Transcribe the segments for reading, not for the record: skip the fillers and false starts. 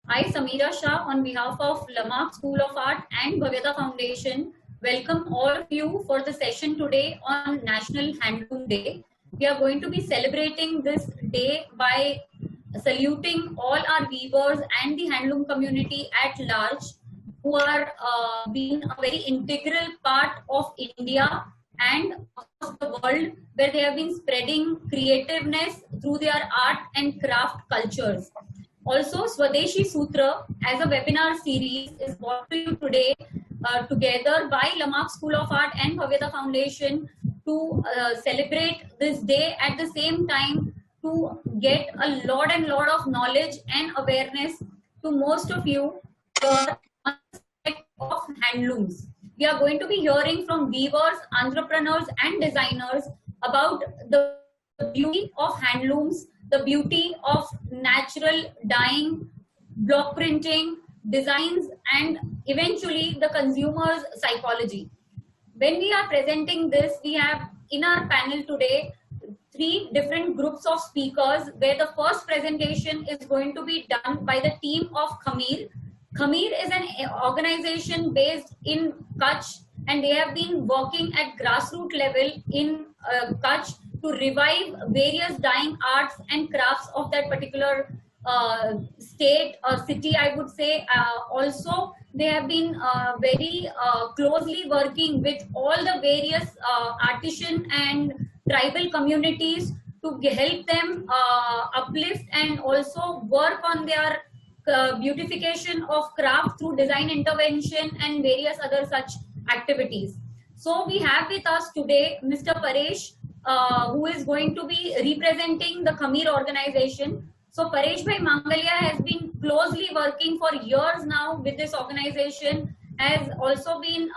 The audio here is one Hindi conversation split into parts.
I, Samira Shah, on behalf of Lamarck School of Art and Bhavyata Foundation, welcome all of you for the session today on National Handloom Day. We are going to be celebrating this day by saluting all our weavers and the handloom community at large who are being a very integral part of India and across the world, where they have been spreading creativeness through their art and craft cultures. Also, Swadeshi Sutra as a webinar series is brought to you today together by Lamarck School of Art and Bhavyata Foundation to celebrate this day, at the same time to get a lot and lot of knowledge and awareness to most of you of handlooms. We are going to be hearing from weavers, entrepreneurs, and designers about the beauty of handlooms, the beauty of natural dyeing, block printing, designs, and eventually the consumer's psychology. When we are presenting this, we have in our panel today three different groups of speakers, where the first presentation is going to be done by the team of Khameer. Khameer is an organization based in Kutch, and they have been working at grassroots level in Kutch to revive various dyeing arts and crafts of that particular state or city, I would say. Also, they have been very closely working with all the various artisan and tribal communities to help them uplift and also work on their beautification of craft through design intervention and various other such activities. So we have with us today Mr. Paresh, who is going to be representing the Khameer organization. So Paresh Bhai Mangalia has been closely working for years now with this organization, has also been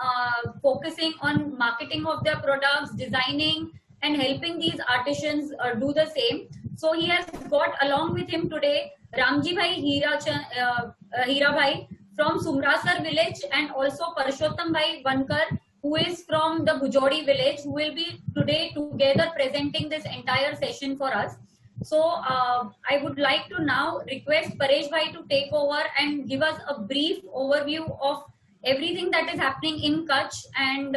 focusing on marketing of their products, designing, and helping these artisans do the same. So he has got along with him today Ramji Bhai Hira Bhai from Sumrasar village, and also Parshottam Bhai Bankar, who is from the Bujodi village, who will be today together presenting this entire session for us. So I would like to now request Paresh Bhai to take over and give us a brief overview of everything that is happening in Kutch, and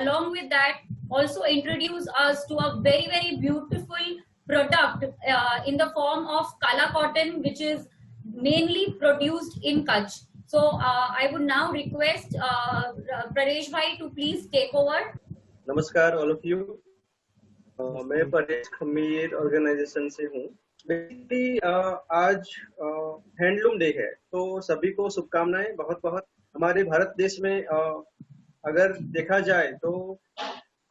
along with that also introduce us to a very, very beautiful product in the form of Kala cotton, which is mainly produced in Kutch. So I would now request Paresh Bhai to please take over. नमस्कार all of you. मैं परेश खमीर ऑर्गेनाइजेशन से हूँ. बेसिकली आज हैंडलूम डे है, तो सभी को शुभकामनाएं बहुत बहुत. हमारे भारत देश में अगर देखा जाए तो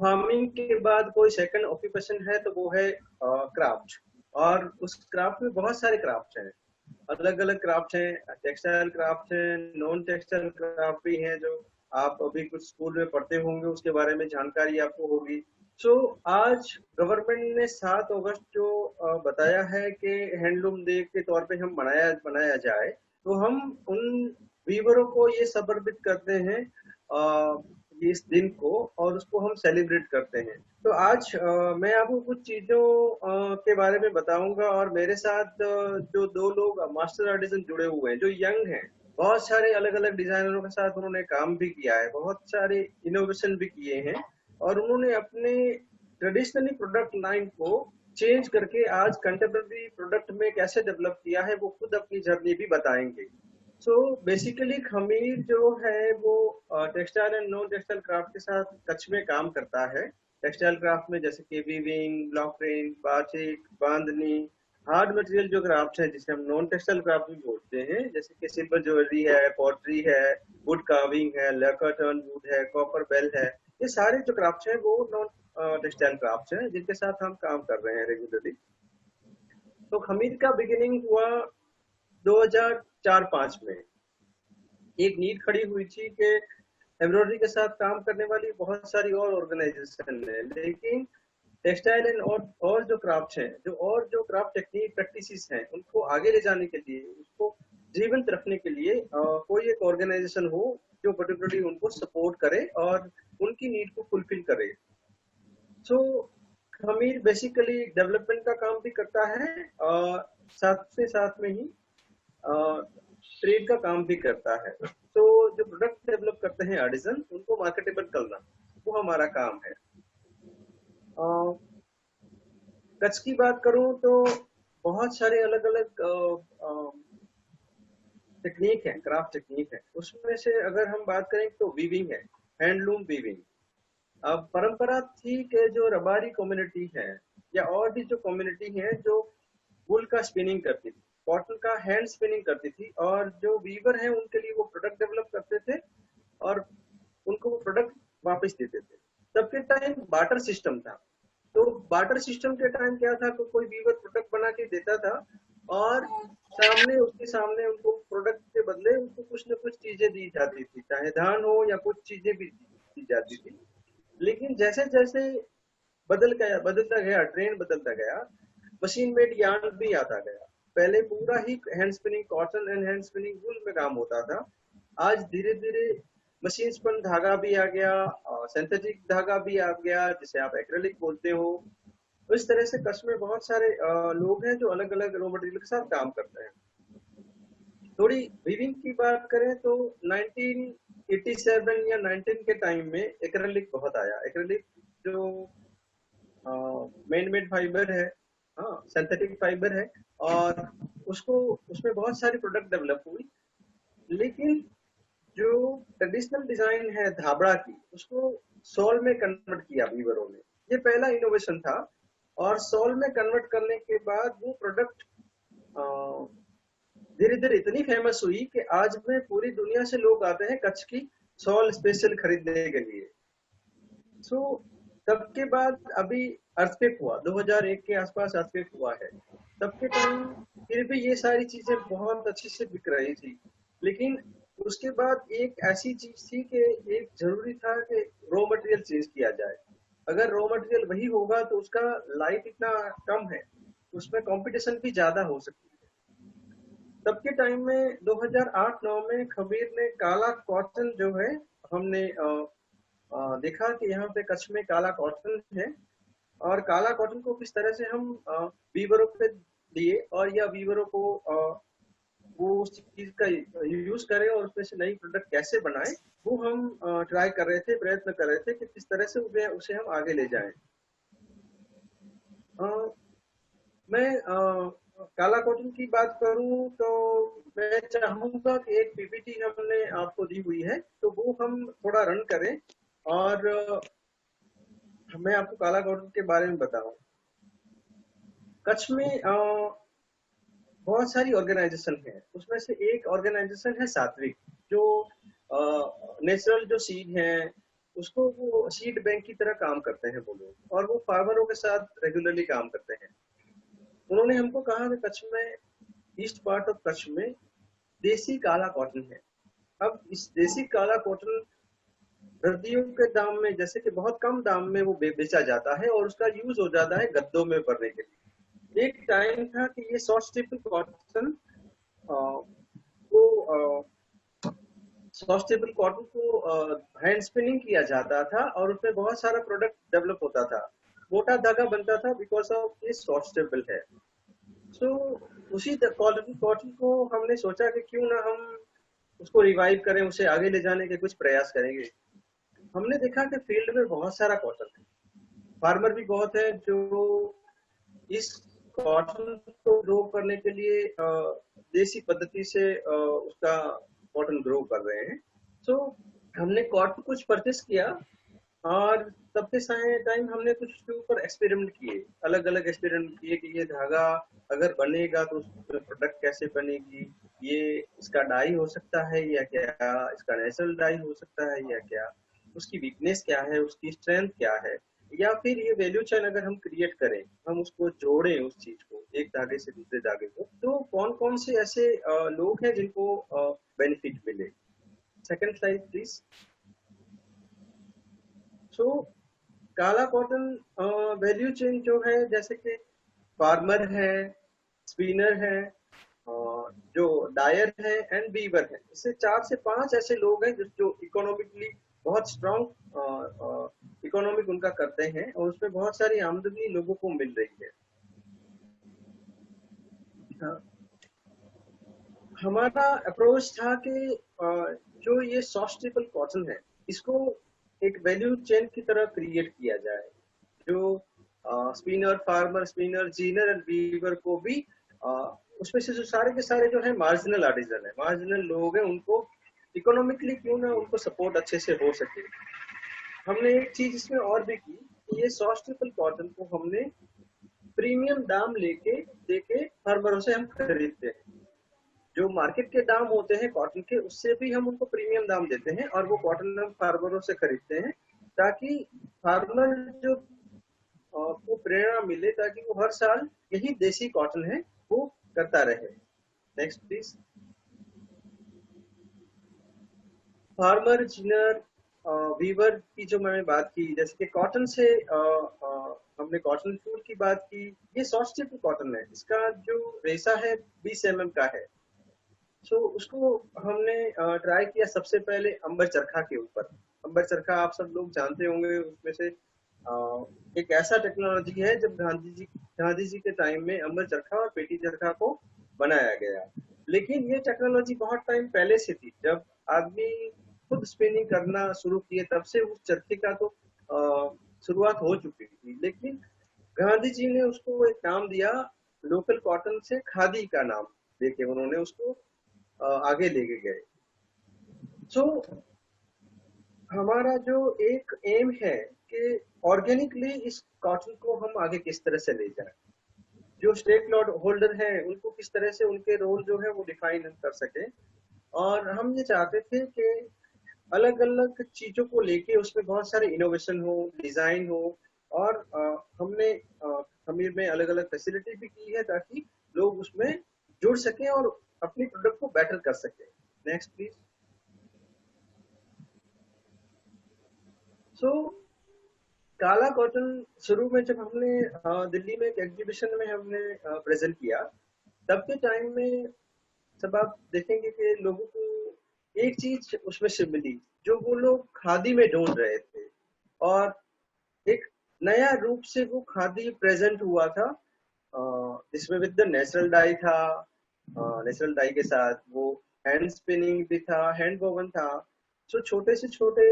फार्मिंग के बाद कोई सेकंड ऑक्यूपेशन है तो वो है क्राफ्ट. और उस क्राफ्ट में बहुत सारे क्राफ्ट हैं, अलग अलग क्राफ्ट हैं. टेक्सटाइल क्राफ्ट हैं, नॉन टेक्सटाइल क्राफ्ट भी हैं, जो आप अभी कुछ स्कूल में पढ़ते होंगे, उसके बारे में जानकारी आपको होगी. सो आज गवर्नमेंट ने 7 अगस्त जो बताया है कि हैंडलूम डे के तौर पे हम बनाया जाए, तो हम उन वीवरों को ये समर्पित करते हैं इस दिन को, और उसको हम सेलिब्रेट करते हैं. तो आज मैं आपको कुछ चीजों के बारे में बताऊंगा, और मेरे साथ जो 2 लोग मास्टर आर्टिसन जुड़े हुए हैं, जो यंग हैं, बहुत सारे अलग अलग डिजाइनरों के साथ उन्होंने काम भी किया है, बहुत सारे इनोवेशन भी किए हैं, और उन्होंने अपने ट्रेडिशनली प्रोडक्ट लाइन को चेंज करके आज कंटेम्पररी प्रोडक्ट में कैसे डेवलप किया है, वो खुद अपनी जर्नी भी बताएंगे. सो बेसिकली खमीर जो है वो textile and non textile craft के साथ कच्छ में काम करता है. टेक्सटाइल क्राफ्ट में जैसे कि वीविंग, ब्लॉक प्रिंट, बाटिक, बांधनी, हार्ड मटेरियल जो क्राफ्ट है जिसे हम नॉन टेक्सटाइल क्राफ्ट भी बोलते हैं, जैसे कि सिल्वर ज्वेलरी है, पॉटरी है, वुड कार्विंग है, लैकर टर्न वुड है, कॉपर बेल है, ये सारे जो क्राफ्ट हैं वो नॉन टेक्सटाइल क्राफ्ट हैं जिनके साथ हम काम कर रहे हैं रेगुलरली. तो खमीर का बिगिनिंग हुआ 2004-5 में. एक नीड खड़ी हुई थी कि एम्ब्रॉयडरी के साथ काम करने वाली बहुत सारी और ऑर्गेनाइजेशन है, लेकिन टेक्सटाइल एंड और जो क्राफ्ट हैं, जो क्राफ्ट टेक्निक प्रैक्टिसेस हैं, उनको आगे ले जाने के लिए, उसको जीवंत रखने के लिए कोई एक ऑर्गेनाइजेशन हो जो पर्टिकुलरली उनको सपोर्ट करे और उनकी नीड को फुलफिल करे. सो खमीर बेसिकली डेवलपमेंट का काम भी करता है, साथ में ही ट्रेड का काम भी करता है। तो जो प्रोडक्ट डेवलप करते हैं आर्टिजन, उनको मार्केटेबल करना वो हमारा काम है। कच्छ की बात करूं तो बहुत सारे अलग अलग टेक्निक है, क्राफ्ट टेक्निक है। उसमें से अगर हम बात करें तो वीविंग है, हैंडलूम वीविंग। अब परंपरा थी कि जो रबारी कम्युनिटी है या और भी जो कम्युनिटी है जो वूल का स्पिनिंग करती थी, कॉटन का हैंड स्पिनिंग करती थी, और जो वीवर है उनके लिए वो प्रोडक्ट डेवलप करते थे और उनको वो प्रोडक्ट वापस देते थे। तब के टाइम बार्टर सिस्टम था। तो बार्टर सिस्टम के टाइम क्या था, कोई वीवर प्रोडक्ट बना के देता था और सामने उसके सामने उनको प्रोडक्ट के बदले उनको कुछ न कुछ चीजें दी जाती थी, चाहे धान हो या कुछ चीजें भी दी जाती थी। लेकिन जैसे जैसे बदलता गया, ट्रेंड बदलता गया, मशीन मेड यार्न भी आता गया। पहले पूरा ही hand spinning cotton and hand spinning wool में काम होता था। आज धीरे धीरे मशीन स्पन धागा भी आ गया, सिंथेटिक धागा भी आ गया, जिसे आप एक्रेलिक बोलते हो। तो इस तरह से कच्छ में बहुत सारे लोग हैं जो अलग अलग रॉ मटेरियल के साथ काम करते हैं। थोड़ी वीविंग की बात करें तो 1987 या 19 के टाइम में एक्रेलिक बहुत आया। एक्रेलिक जो मैन मेड फाइबर है, हाँ सिंथेटिक फाइबर है, और उसको उसमें बहुत सारी प्रोडक्ट डेवलप हुई। लेकिन जो ट्रेडिशनल डिजाइन है धाबड़ा की, उसको सॉल में कन्वर्ट किया वीवरों ने। ये पहला इनोवेशन था। और सॉल में कन्वर्ट करने के बाद वो प्रोडक्ट धीरे धीरे इतनी फेमस हुई कि आज में पूरी दुनिया से लोग आते हैं कच्छ की सॉल स्पेशल खरीदने के लिए। सो तब के बाद अभी अर्थक्वेक हुआ, 2001 के आसपास अर्थक्वेक हुआ है। तब के टाइम फिर भी ये सारी चीजें बहुत अच्छे से बिक रही थी। लेकिन उसके बाद एक ऐसी चीज थी कि एक जरूरी था कि रॉ मटेरियल चेंज किया जाए। अगर रॉ मटेरियल वही होगा तो उसका लाइफ इतना कम है, उसमें कंपटीशन भी ज्यादा हो सकती है। तब के टाइम में 2008-9 में खमीर ने काला कॉटन जो है, हमने देखा कि यहाँ पे कच्छ में काला कॉटन है, और काला कॉटन को किस तरह से हम वीवरों पे दिए और या वीवरों को वो उस चीज का यूज करें और उसमें से नई प्रोडक्ट कैसे बनाए, वो हम ट्राई कर रहे थे, प्रयत्न कर रहे थे कि किस तरह से उसे हम आगे ले जाएं। अ, मैं काला कॉटन की बात करूं तो मैं चाहूंगा कि एक पीपीटी हमने आपको दी हुई है, तो वो हम थोड़ा रन करें और मैं आपको काला कॉटन के बारे में बताऊं। कच्छ में बहुत सारी ऑर्गेनाइजेशन है, उसमें से एक ऑर्गेनाइजेशन है सात्विक, जो नेचुरल जो सीड है उसको वो सीड बैंक की तरह काम करते हैं वो लोग, और वो फार्मरों के साथ रेगुलरली काम करते हैं। उन्होंने हमको कहा कि कच्छ में, ईस्ट पार्ट ऑफ कच्छ में देसी काला कॉटन है। अब इस देसी काला कॉटन सर्दियों के दाम में, जैसे कि बहुत कम दाम में वो बेचा जाता है और उसका यूज हो जाता है गद्दों में भरने के लिए। एक टाइम था कि ये शॉर्ट स्टेपल कॉटन को शॉर्ट स्टेपल कॉटन को हैंड स्पिनिंग किया जाता था और उसमें बहुत सारा प्रोडक्ट डेवलप होता था, मोटा धागा बनता था, बिकॉज ऑफ ये शॉर्ट स्टेपल है। सो उसी कॉटन कॉटन को हमने सोचा कि क्यों ना हम उसको रिवाइव करें, उसे आगे ले जाने के कुछ प्रयास करेंगे। हमने देखा कि फील्ड में बहुत सारा कॉटन है, फार्मर भी बहुत है जो इस कॉटन को ग्रो करने के लिए देसी पद्धति से उसका कॉटन ग्रो कर रहे हैं। सो हमने कॉटन कुछ परचेस किया और तब के टाइम हमने कुछ उसके ऊपर एक्सपेरिमेंट किए, अलग अलग एक्सपेरिमेंट किए कि ये धागा अगर बनेगा तो उसमें प्रोडक्ट कैसे बनेगी, ये इसका डाई हो सकता है या क्या, इसका नेचुरल डाई हो सकता है या क्या, उसकी वीकनेस क्या है, उसकी स्ट्रेंथ क्या है, या फिर ये वैल्यू चेन अगर हम क्रिएट करें, हम उसको जोड़ें उस चीज को एक धागे से दूसरे धागे को, तो कौन कौन से ऐसे लोग हैं जिनको बेनिफिट मिले। Second slide please. सो काला कॉटन वैल्यू चेन जो है, जैसे कि फार्मर है, स्पिनर है, जो डायर है एंड वीवर है, इससे 4 से 5 ऐसे लोग हैं जो इकोनॉमिकली बहुत स्ट्रॉन्ग इकोनॉमिक उनका करते हैं और उसमें बहुत सारी आमदनी लोगों को मिल रही है। हाँ, हमारा अप्रोच था कि जो ये सॉफ्ट स्टेपल कॉटन है, इसको एक वैल्यू चेन की तरह क्रिएट किया जाए, जो spinner, farmer, spinner, ginner and weaver को भी अ, उसमें से जो सारे के सारे जो है मार्जिनल आर्टिजन है, मार्जिनल लोग हैं, उनको इकोनॉमिकली क्यों ना उनको सपोर्ट अच्छे से हो सके। हमने एक चीज इसमें और भी की कि ये सॉफ्ट स्टेपल कॉटन को हमने प्रीमियम दाम लेके देके फार्मरों से हम खरीदते हैं। जो मार्केट के दाम होते हैं कॉटन के, उससे भी हम उनको प्रीमियम दाम देते हैं और वो कॉटन हम फार्मरों से खरीदते हैं, ताकि फार्मर जो को प्रेरणा मिले, ताकि वो हर साल यही देसी कॉटन है वो करता रहे। Next please. Farmer, ginner, weaver की जो मैंने बात की, जैसे कि कॉटन से हमने कॉटन फूल की बात की, ये सॉफ्ट स्टेपल कॉटन है, इसका जो रेशा है 20 mm का है। सो उसको हमने ट्राई किया सबसे पहले अंबर चरखा के ऊपर। अंबर चरखा आप सब लोग जानते होंगे, उसमें से एक ऐसा टेक्नोलॉजी है जब गांधी जी के टाइम में अंबर चरखा और पेटी चरखा को बनाया गया। लेकिन ये टेक्नोलॉजी बहुत टाइम पहले से थी, जब आदमी खुद स्पिनिंग करना शुरू किए तब से उस चरखे का तो शुरुआत हो चुकी थी। लेकिन गांधी जी ने उसको एक नाम दिया, लोकल कॉटन से खादी का नाम देके उन्होंने उसको आगे लेके गए। सो हमारा जो एक एम है कि ऑर्गेनिकली इस कॉटन को हम आगे किस तरह से ले जाएं, जो स्टेक लॉट होल्डर हैं उनको किस तरह से उनके रोल जो है वो डिफाइन हम कर सके। और हम ये चाहते थे कि अलग अलग चीजों को लेके उसमें बहुत सारे इनोवेशन हो, डिजाइन हो, और हमने खमीर में अलग अलग फैसिलिटी भी की है ताकि लोग उसमें जुड़ सकें और अपनी प्रोडक्ट को बेटर कर सकें। Next please. सो काला कॉटन शुरू में जब हमने दिल्ली में एक एग्जीबिशन में हमने प्रेजेंट किया, तब के टाइम में सब आप देखेंगे कि लोगों को एक चीज उसमें से मिली जो वो लोग खादी में ढूंढ रहे थे, और एक नया रूप से वो खादी प्रेजेंट हुआ था, जिसमें विद द नेचुरल डाई था, नेचुरल डाई के साथ वो हैंड स्पिनिंग भी था, हैंड वोवन था। सो छोटे से छोटे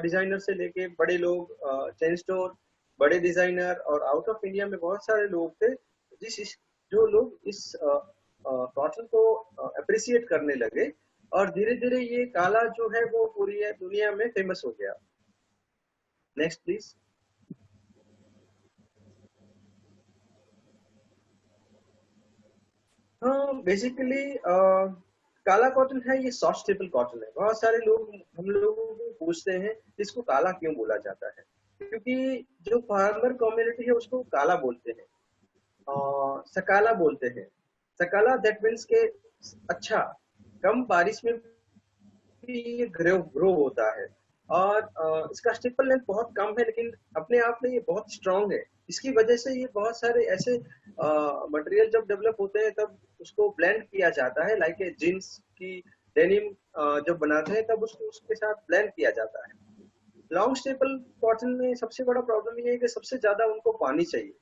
डिजाइनर से लेके बड़े लोग, चेन स्टोर, बड़े डिजाइनर और आउट ऑफ इंडिया में बहुत सारे लोग थे जो लोग इस कॉटन को अप्रिसिएट करने लगे, और धीरे धीरे ये काला जो है वो पूरी दुनिया में फेमस हो गया। Next please. हाँ, बेसिकली काला कॉटन है, ये सॉफ्ट स्टेपल कॉटन है। बहुत सारे लोग हम लोगों को पूछते हैं इसको काला क्यों बोला जाता है, क्योंकि जो फार्मर कम्युनिटी है उसको काला बोलते हैं, सकाला बोलते हैं। सकाला दैट मीन्स के अच्छा, कम बारिश में भी ये ग्रो होता है, और इसका स्टेपल लेंथ बहुत कम है, लेकिन अपने आप में ये बहुत स्ट्रांग है। इसकी वजह से ये बहुत सारे ऐसे मटेरियल जब डेवलप होते हैं तब उसको ब्लेंड किया जाता है, लाइक ए जीन्स की डेनिम जब बनाते हैं तब उसको उसके साथ ब्लेंड किया जाता है। लॉन्ग स्टेपल कॉटन में सबसे बड़ा प्रॉब्लम ये है कि सबसे ज्यादा उनको पानी चाहिए,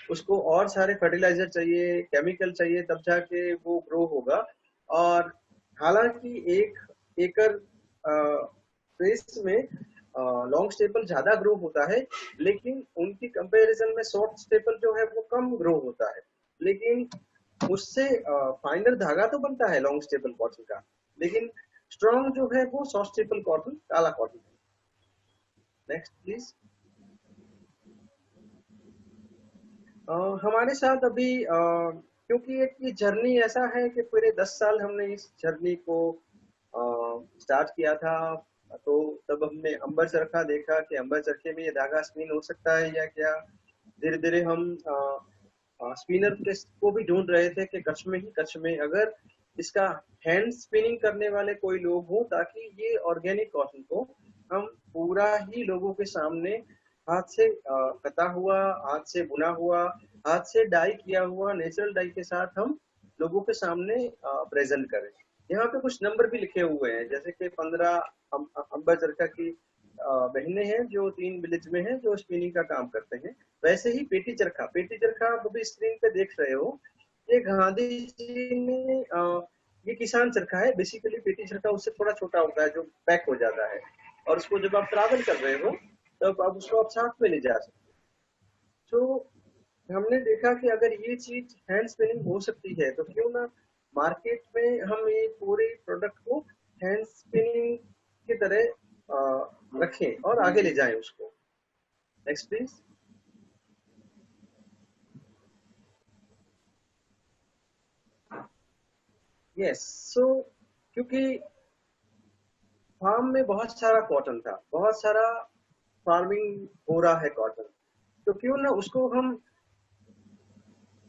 उसको और सारे फर्टिलाइजर चाहिए, केमिकल चाहिए, तब जाके वो ग्रो होगा। और हालांकि 1 एकड़ स्पेस में लॉन्ग स्टेपल ज्यादा ग्रो होता है, लेकिन उनकी कंपैरिजन में शॉर्ट स्टेपल जो है वो कम ग्रो होता है। लेकिन उससे फाइनर धागा तो बनता है लॉन्ग स्टेपल कॉटन का, लेकिन स्ट्रॉन्ग जो है वो शॉर्ट स्टेपल कॉटन, काला कॉटन है। Next please. हमारे साथ अभी क्योंकि एक ये जर्नी ऐसा है कि पूरे 10 साल हमने इस जर्नी को स्टार्ट किया था, तो तब हमने अंबर चरखा देखा कि अंबर चरखे में ये धागा स्पिन हो सकता है या क्या। धीरे धीरे हम स्पिनर को भी ढूंढ रहे थे कि कच्छ में अगर इसका हैंड स्पिनिंग करने वाले कोई लोग हों, ताकि ये ऑर्गेनिक कॉटन को हम पूरा ही लोगों के सामने हाथ से कटा हुआ, हाथ से बुना हुआ, हाथ से डाई किया हुआ नेचुरल डाई के साथ हम लोगों के सामने प्रेजेंट करें। यहाँ पे कुछ नंबर भी लिखे हुए हैं, जैसे कि 15 अंबर चरखा की बहनें हैं जो 3 विलेज में हैं जो स्पिनिंग का काम करते हैं। वैसे ही पेटी चरखा आप अभी स्क्रीन पे देख रहे हो, ये गांधी जी ने ये किसान चरखा है, बेसिकली पेटी चरखा उससे थोड़ा छोटा होता है जो पैक हो जाता है, और उसको जब आप ट्रैवल कर रहे हो तब आप उसको आप साथ में ले जा सकते हो। तो हमने देखा कि अगर ये चीज हैंड स्पिनिंग हो सकती है तो क्यों ना मार्केट में हम ये पूरे प्रोडक्ट को हैंड स्पिनिंग की तरह रखें और आगे ले जाएं उसको। Next please. यस, सो क्योंकि फार्म में बहुत सारा कॉटन था, बहुत सारा फार्मिंग हो रहा है कॉटन, तो क्यों ना उसको हम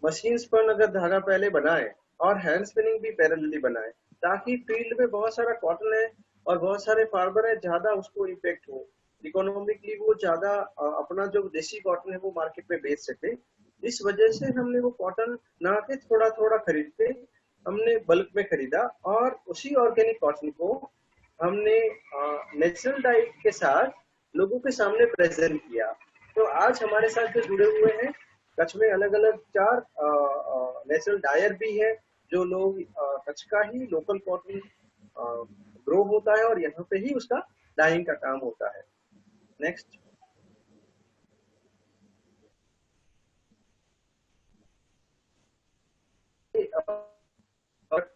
मशीन पर अगर धागा पहले बनाए और हैंड स्पिनिंग भी पैरेलली बनाए, ताकि फील्ड में बहुत सारा कॉटन है और बहुत सारे फार्मर है, ज्यादा उसको इम्पेक्ट हो, इकोनॉमिकली वो ज्यादा अपना जो देसी कॉटन है वो मार्केट में बेच सके। इस वजह से हमने वो कॉटन ना के थोड़ा थोड़ा खरीद के हमने बल्क में खरीदा, और उसी ऑर्गेनिक कॉटन को हमने नेचुरल डाइट के साथ लोगों के सामने प्रेजेंट किया। तो आज हमारे साथ जो जुड़े हुए हैं, कच्छ में अलग अलग 4 नेचुरल डायर भी है, जो लोग कच्छ का ही लोकल कॉटन ग्रो होता है और यहाँ पे ही उसका डाइंग का काम होता है। नेक्स्ट।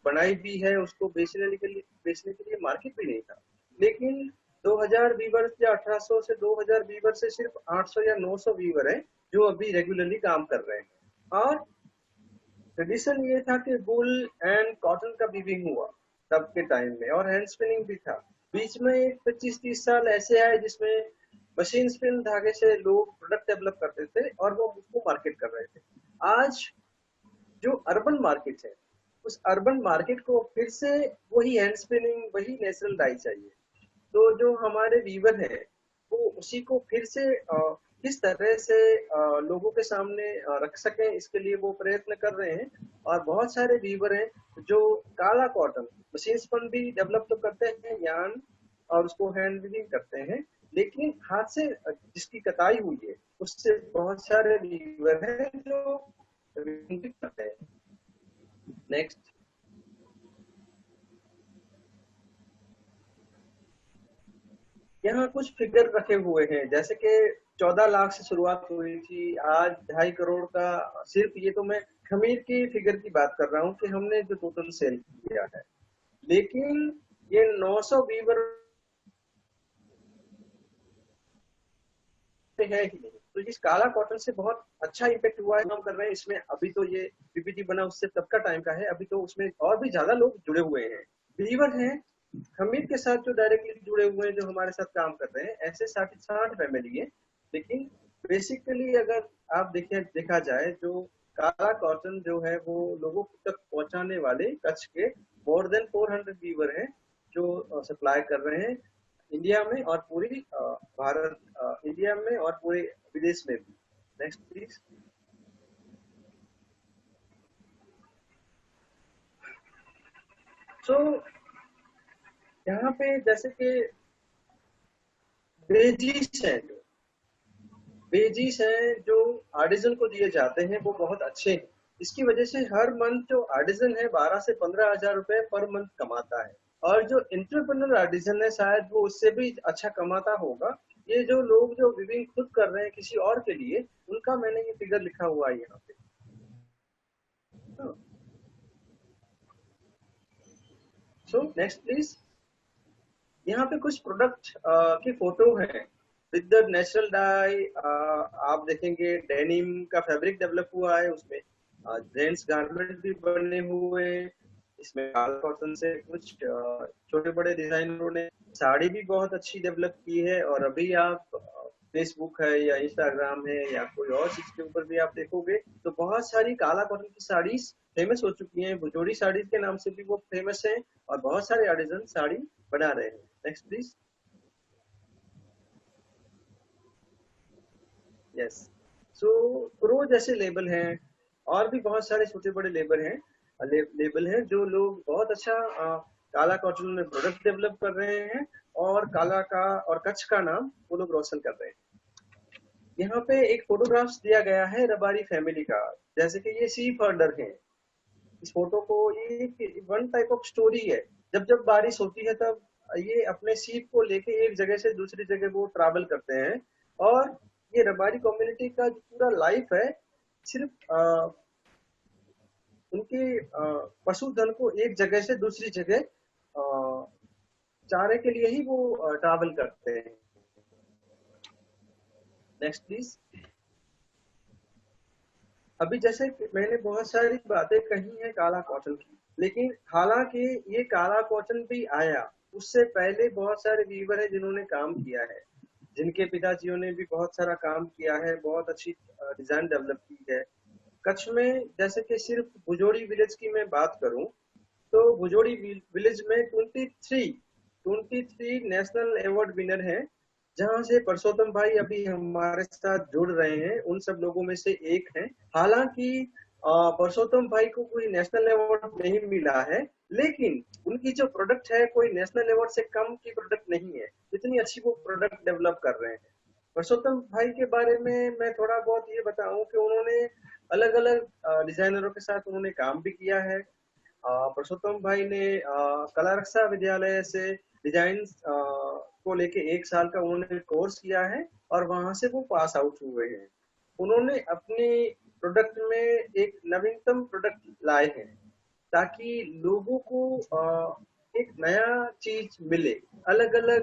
बनाई भी है, उसको बेचने के लिए मार्केट भी नहीं था, लेकिन 2000 वीवर या 1800 से 2000 वीवर से सिर्फ 800 या 900 वीवर है जो अभी रेगुलरली काम कर रहे हैं। और ट्रेडिशन ये था कि वूल एंड कॉटन का वीविंग हुआ तब के टाइम में, और हैंड स्पिनिंग भी था। बीच में एक 25-30 साल ऐसे आए जिसमें मशीन स्पिन धागे से लोग प्रोडक्ट डेवलप करते थे और वो उसको मार्केट कर रहे थे। आज जो अर्बन मार्केट है, उस अर्बन मार्केट को फिर से वही हैंड स्पिनिंग, वही नेचुरल डाई चाहिए। तो जो हमारे वीवर है वो उसी को फिर से किस तरह से लोगों के सामने रख सकें, इसके लिए वो प्रयत्न कर रहे हैं। और बहुत सारे वीवर हैं जो काला कॉटन मशीन स्पन भी डेवलप तो करते हैं, यान, और उसको हैंड वीविंग करते हैं, लेकिन हाथ से जिसकी कताई हुई है उससे बहुत सारे वीवर हैं जो वीविंग भी करते हैं। नेक्स्ट। यहाँ कुछ फिगर रखे हुए हैं, जैसे कि 14 लाख से शुरुआत हुई थी, आज 2.5 करोड़ का। सिर्फ ये तो मैं खमीर की फिगर की बात कर रहा हूँ कि हमने जो टोटल सेल किया है, लेकिन ये 900 वीवर है ही नहीं। तो इस काला कॉटन से बहुत अच्छा इम्पेक्ट हुआ है, हम कर रहे हैं इसमें। अभी तो ये पीपीटी बना उससे तब का टाइम का है, अभी तो उसमें और भी ज्यादा लोग जुड़े हुए हैं, वीवर हैं। खमीर के साथ जो डायरेक्टली जुड़े हुए हैं, जो हमारे साथ काम कर रहे हैं, ऐसे 60 फैमिली है। लेकिन बेसिकली अगर आप देखा जाए, जो काला कॉटन जो है वो लोगों तक पहुंचाने वाले कच्छ के मोर देन 400 वीवर हैं जो सप्लाई कर रहे हैं इंडिया में और पूरी भारत, इंडिया में और पूरे विदेश में भी। Next please. सो यहाँ पे जैसे कि बेजीज है, जो वेजीज हैं जो आर्टिजन को दिए जाते हैं वो बहुत अच्छे हैं। इसकी वजह से हर मंथ जो आर्टिजन है 12 से 15 हजार रुपए पर मंथ कमाता है, और जो इंटरप्रेन्योर आर्टिजन है शायद वो उससे भी अच्छा कमाता होगा। ये जो लोग जो विविंग खुद कर रहे हैं किसी और के लिए, उनका मैंने ये फिगर लिखा हुआ है यहाँ पे। So next please. यहाँ पे कुछ प्रोडक्ट की फोटो है विद द नेचुरल डाई। आप देखेंगे डेनिम का फैब्रिक डेवलप हुआ है, उसमें जेंट्स गारमेंट भी बने हुए हैं। इसमें काला कॉटन से कुछ छोटे बड़े डिजाइनरों ने साड़ी भी बहुत अच्छी डेवलप की है। और अभी आप फेसबुक है या इंस्टाग्राम है या कोई और चीज के ऊपर भी आप देखोगे तो बहुत सारी काला कॉटन की साड़ीज फेमस हो चुकी हैं। भुजोड़ी साड़ीज के नाम से भी वो फेमस है, और बहुत सारे आर्टिजन साड़ी बना रहे हैं। Next please. Yes, so pro जैसे लेबल हैं, और भी बहुत सारे छोटे बड़े लेबल हैं जो लोग बहुत अच्छा काला कॉटन में प्रोडक्ट डेवलप कर रहे हैं, और काला का और कच्छ का नाम वो लोग रोशन कर रहे हैं। यहाँ पे एक फोटोग्राफ्स दिया गया है रबारी फैमिली का, जैसे कि ये सी फर्डर है। इस फोटो को, ये वन टाइप ऑफ स्टोरी है। जब जब बारिश होती है तब ये अपने सीप को लेके एक जगह से दूसरी जगह वो ट्रैवल करते हैं। और ये रबारी कम्युनिटी का जो पूरा लाइफ है, सिर्फ उनके पशुधन को एक जगह से दूसरी जगह चारे के लिए ही वो ट्रैवल करते हैं। Next please. अभी जैसे कि मैंने बहुत सारी बातें कही हैं काला कॉटन की, लेकिन हालांकि ये काला कॉटन भी आया, उससे पहले बहुत सारे वीवर हैं जिन्होंने काम किया है, जिनके पिताजियों ने भी बहुत सारा काम किया है, बहुत अच्छी डिजाइन डेवलप की है। कच्छ में जैसे कि सिर्फ भुजोड़ी विलेज की मैं बात करूं, तो भुजोड़ी विलेज में 23 नेशनल अवार्ड विनर हैं, जहां से परसोत्तम भाई अभी हमारे साथ जुड़ रहे हैं, उन सब लोगों में से एक हैं। हालांकि परसोत्तम भाई को कोई नेशनल अवार्ड नहीं मिला है, लेकिन उनकी जो प्रोडक्ट है कोई नेशनल अवार्ड से कम की प्रोडक्ट नहीं है, इतनी अच्छी वो प्रोडक्ट डेवलप कर रहे हैं। परसोत्तम भाई के बारे में मैं थोड़ा बहुत ये बताऊं कि उन्होंने अलग अलग डिजाइनरों के साथ उन्होंने काम भी किया है। परसोत्तम भाई ने कला रक्षा विद्यालय से डिजाइन को लेके 1 साल का उन्होंने कोर्स किया है, और वहां से वो पास आउट हुए हैं। उन्होंने अपने प्रोडक्ट में एक नवीनतम प्रोडक्ट लाए हैं, ताकि लोगों को एक नया चीज मिले। अलग अलग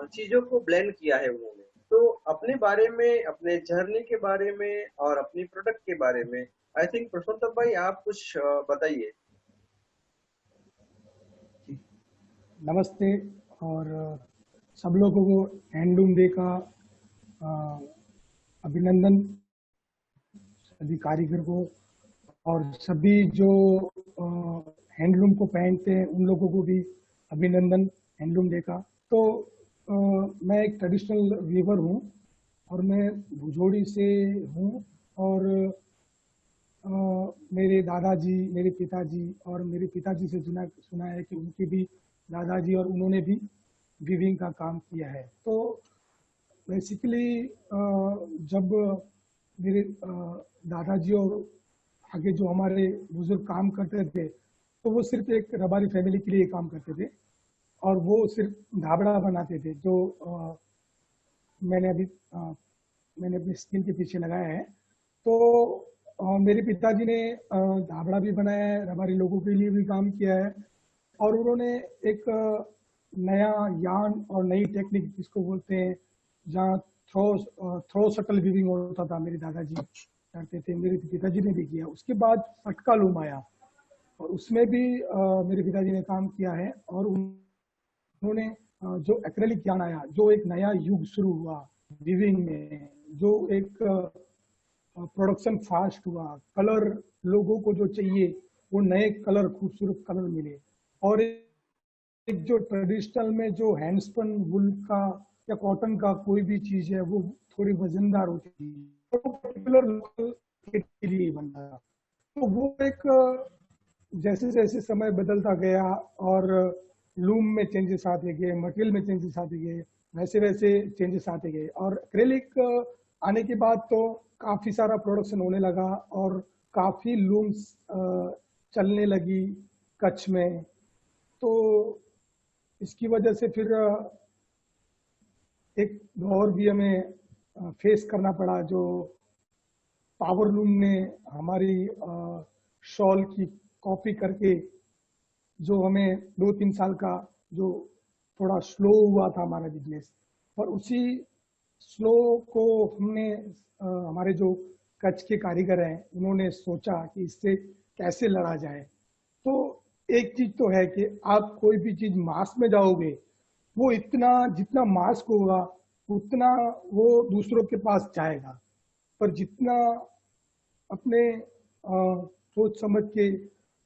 चीजों को ब्लेंड किया है उन्होंने। तो अपने बारे में, अपने जर्नी के बारे में और अपनी प्रोडक्ट के बारे में आई थिंक पुरुषोत्तम भाई आप कुछ बताइए। नमस्ते। और सब लोगों को हैंडलूम डे का अ, अभिनंदन, सभी कारीगर को, और सभी जो हैंडलूम को पहनते हैं उन लोगों को भी अभिनंदन हैंडलूम डे का। तो मैं एक ट्रेडिशनल वीवर हूँ और मैं भुजोड़ी से हूँ। और मेरे दादाजी, मेरे पिताजी, और मेरे पिताजी से सुना है कि उनके भी दादाजी और उन्होंने भी वीविंग का काम किया है। तो बेसिकली जब मेरे दादाजी और आगे जो हमारे बुजुर्ग काम करते थे, तो वो सिर्फ एक रबारी फैमिली के लिए काम करते थे, और वो सिर्फ धाबड़ा बनाते थे, जो मैंने अपनी स्किन के पीछे लगाया है। तो मेरे पिताजी ने धाबड़ा भी बनाया है, रबारी लोगों के लिए भी काम किया है, और उन्होंने एक नया यार्न और नई टेक्निक जिसको बोलते हैं, जहाँ थ्रो शटल वीविंग होता था, मेरे दादाजी करते थे, मेरे पिताजी ने भी किया। उसके बाद फटका लूम आया, और उसमें भी मेरे पिताजी ने काम किया है। और उन्होंने जो एक्रेलिक यार्न आया, जो एक नया युग शुरू हुआ वीविंग में, जो एक प्रोडक्शन फास्ट हुआ, कलर लोगों को जो चाहिए वो नए कलर, खूबसूरत कलर मिले। और एक जो ट्रेडिशनल में जो हैंडस्पन वुल का या कॉटन का कोई भी चीज है वो थोड़ी वजनदार होती है, तो पर्टिकुलर लोकल के लिए बनता है। तो वो एक जैसे जैसे समय बदलता गया और लूम में चेंजेस आते गए, मटेरियल में चेंजेस आते गए, वैसे वैसे चेंजेस आते गए। और एक्रेलिक आने के बाद तो काफी सारा प्रोडक्शन होने लगा और काफी लूम्स चलने लगी कच्छ में। तो इसकी वजह से फिर एक दौर भी हमें फेस करना पड़ा, जो पावर लूम ने हमारी शॉल की कॉपी करके, जो हमें 2-3 साल का जो थोड़ा स्लो हुआ था हमारा बिजनेस, और उसी स्लो को हमने हमारे जो कच्छ के कारीगर हैं उन्होंने सोचा कि इससे कैसे लड़ा जाए। तो एक चीज तो है कि आप कोई भी चीज मास में जाओगे, वो इतना जितना मास होगा उतना वो दूसरों के पास जाएगा, पर जितना अपने सोच समझ के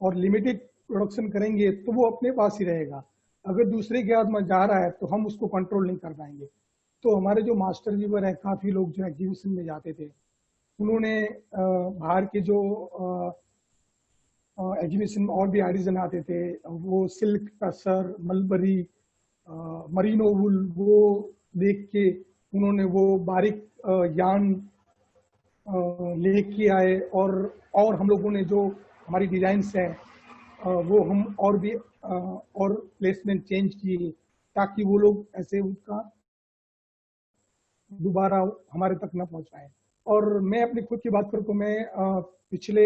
और लिमिटेड प्रोडक्शन करेंगे तो वो अपने पास ही रहेगा। अगर दूसरे के हाथ में जा रहा है तो हम उसको कंट्रोल नहीं कर पाएंगे। तो हमारे जो मास्टर वीवर है, काफी लोग जो एग्जीबिशन में जाते थे, उन्होंने बाहर के जो एग्जीबिशन में और भी आर्टिजन आते थे, वो सिल्क, टसर, मलबरी, मरीनो वुल, वो देख के उन्होंने वो बारीक यार्न लेके आए। और हम लोगों ने जो हमारी डिजाइन्स हैं वो हम और भी और प्लेसमेंट चेंज किए ताकि वो लोग ऐसे उसका दोबारा हमारे तक न पहुंच पाए। और मैं अपनी खुद की बात करूं तो मैं पिछले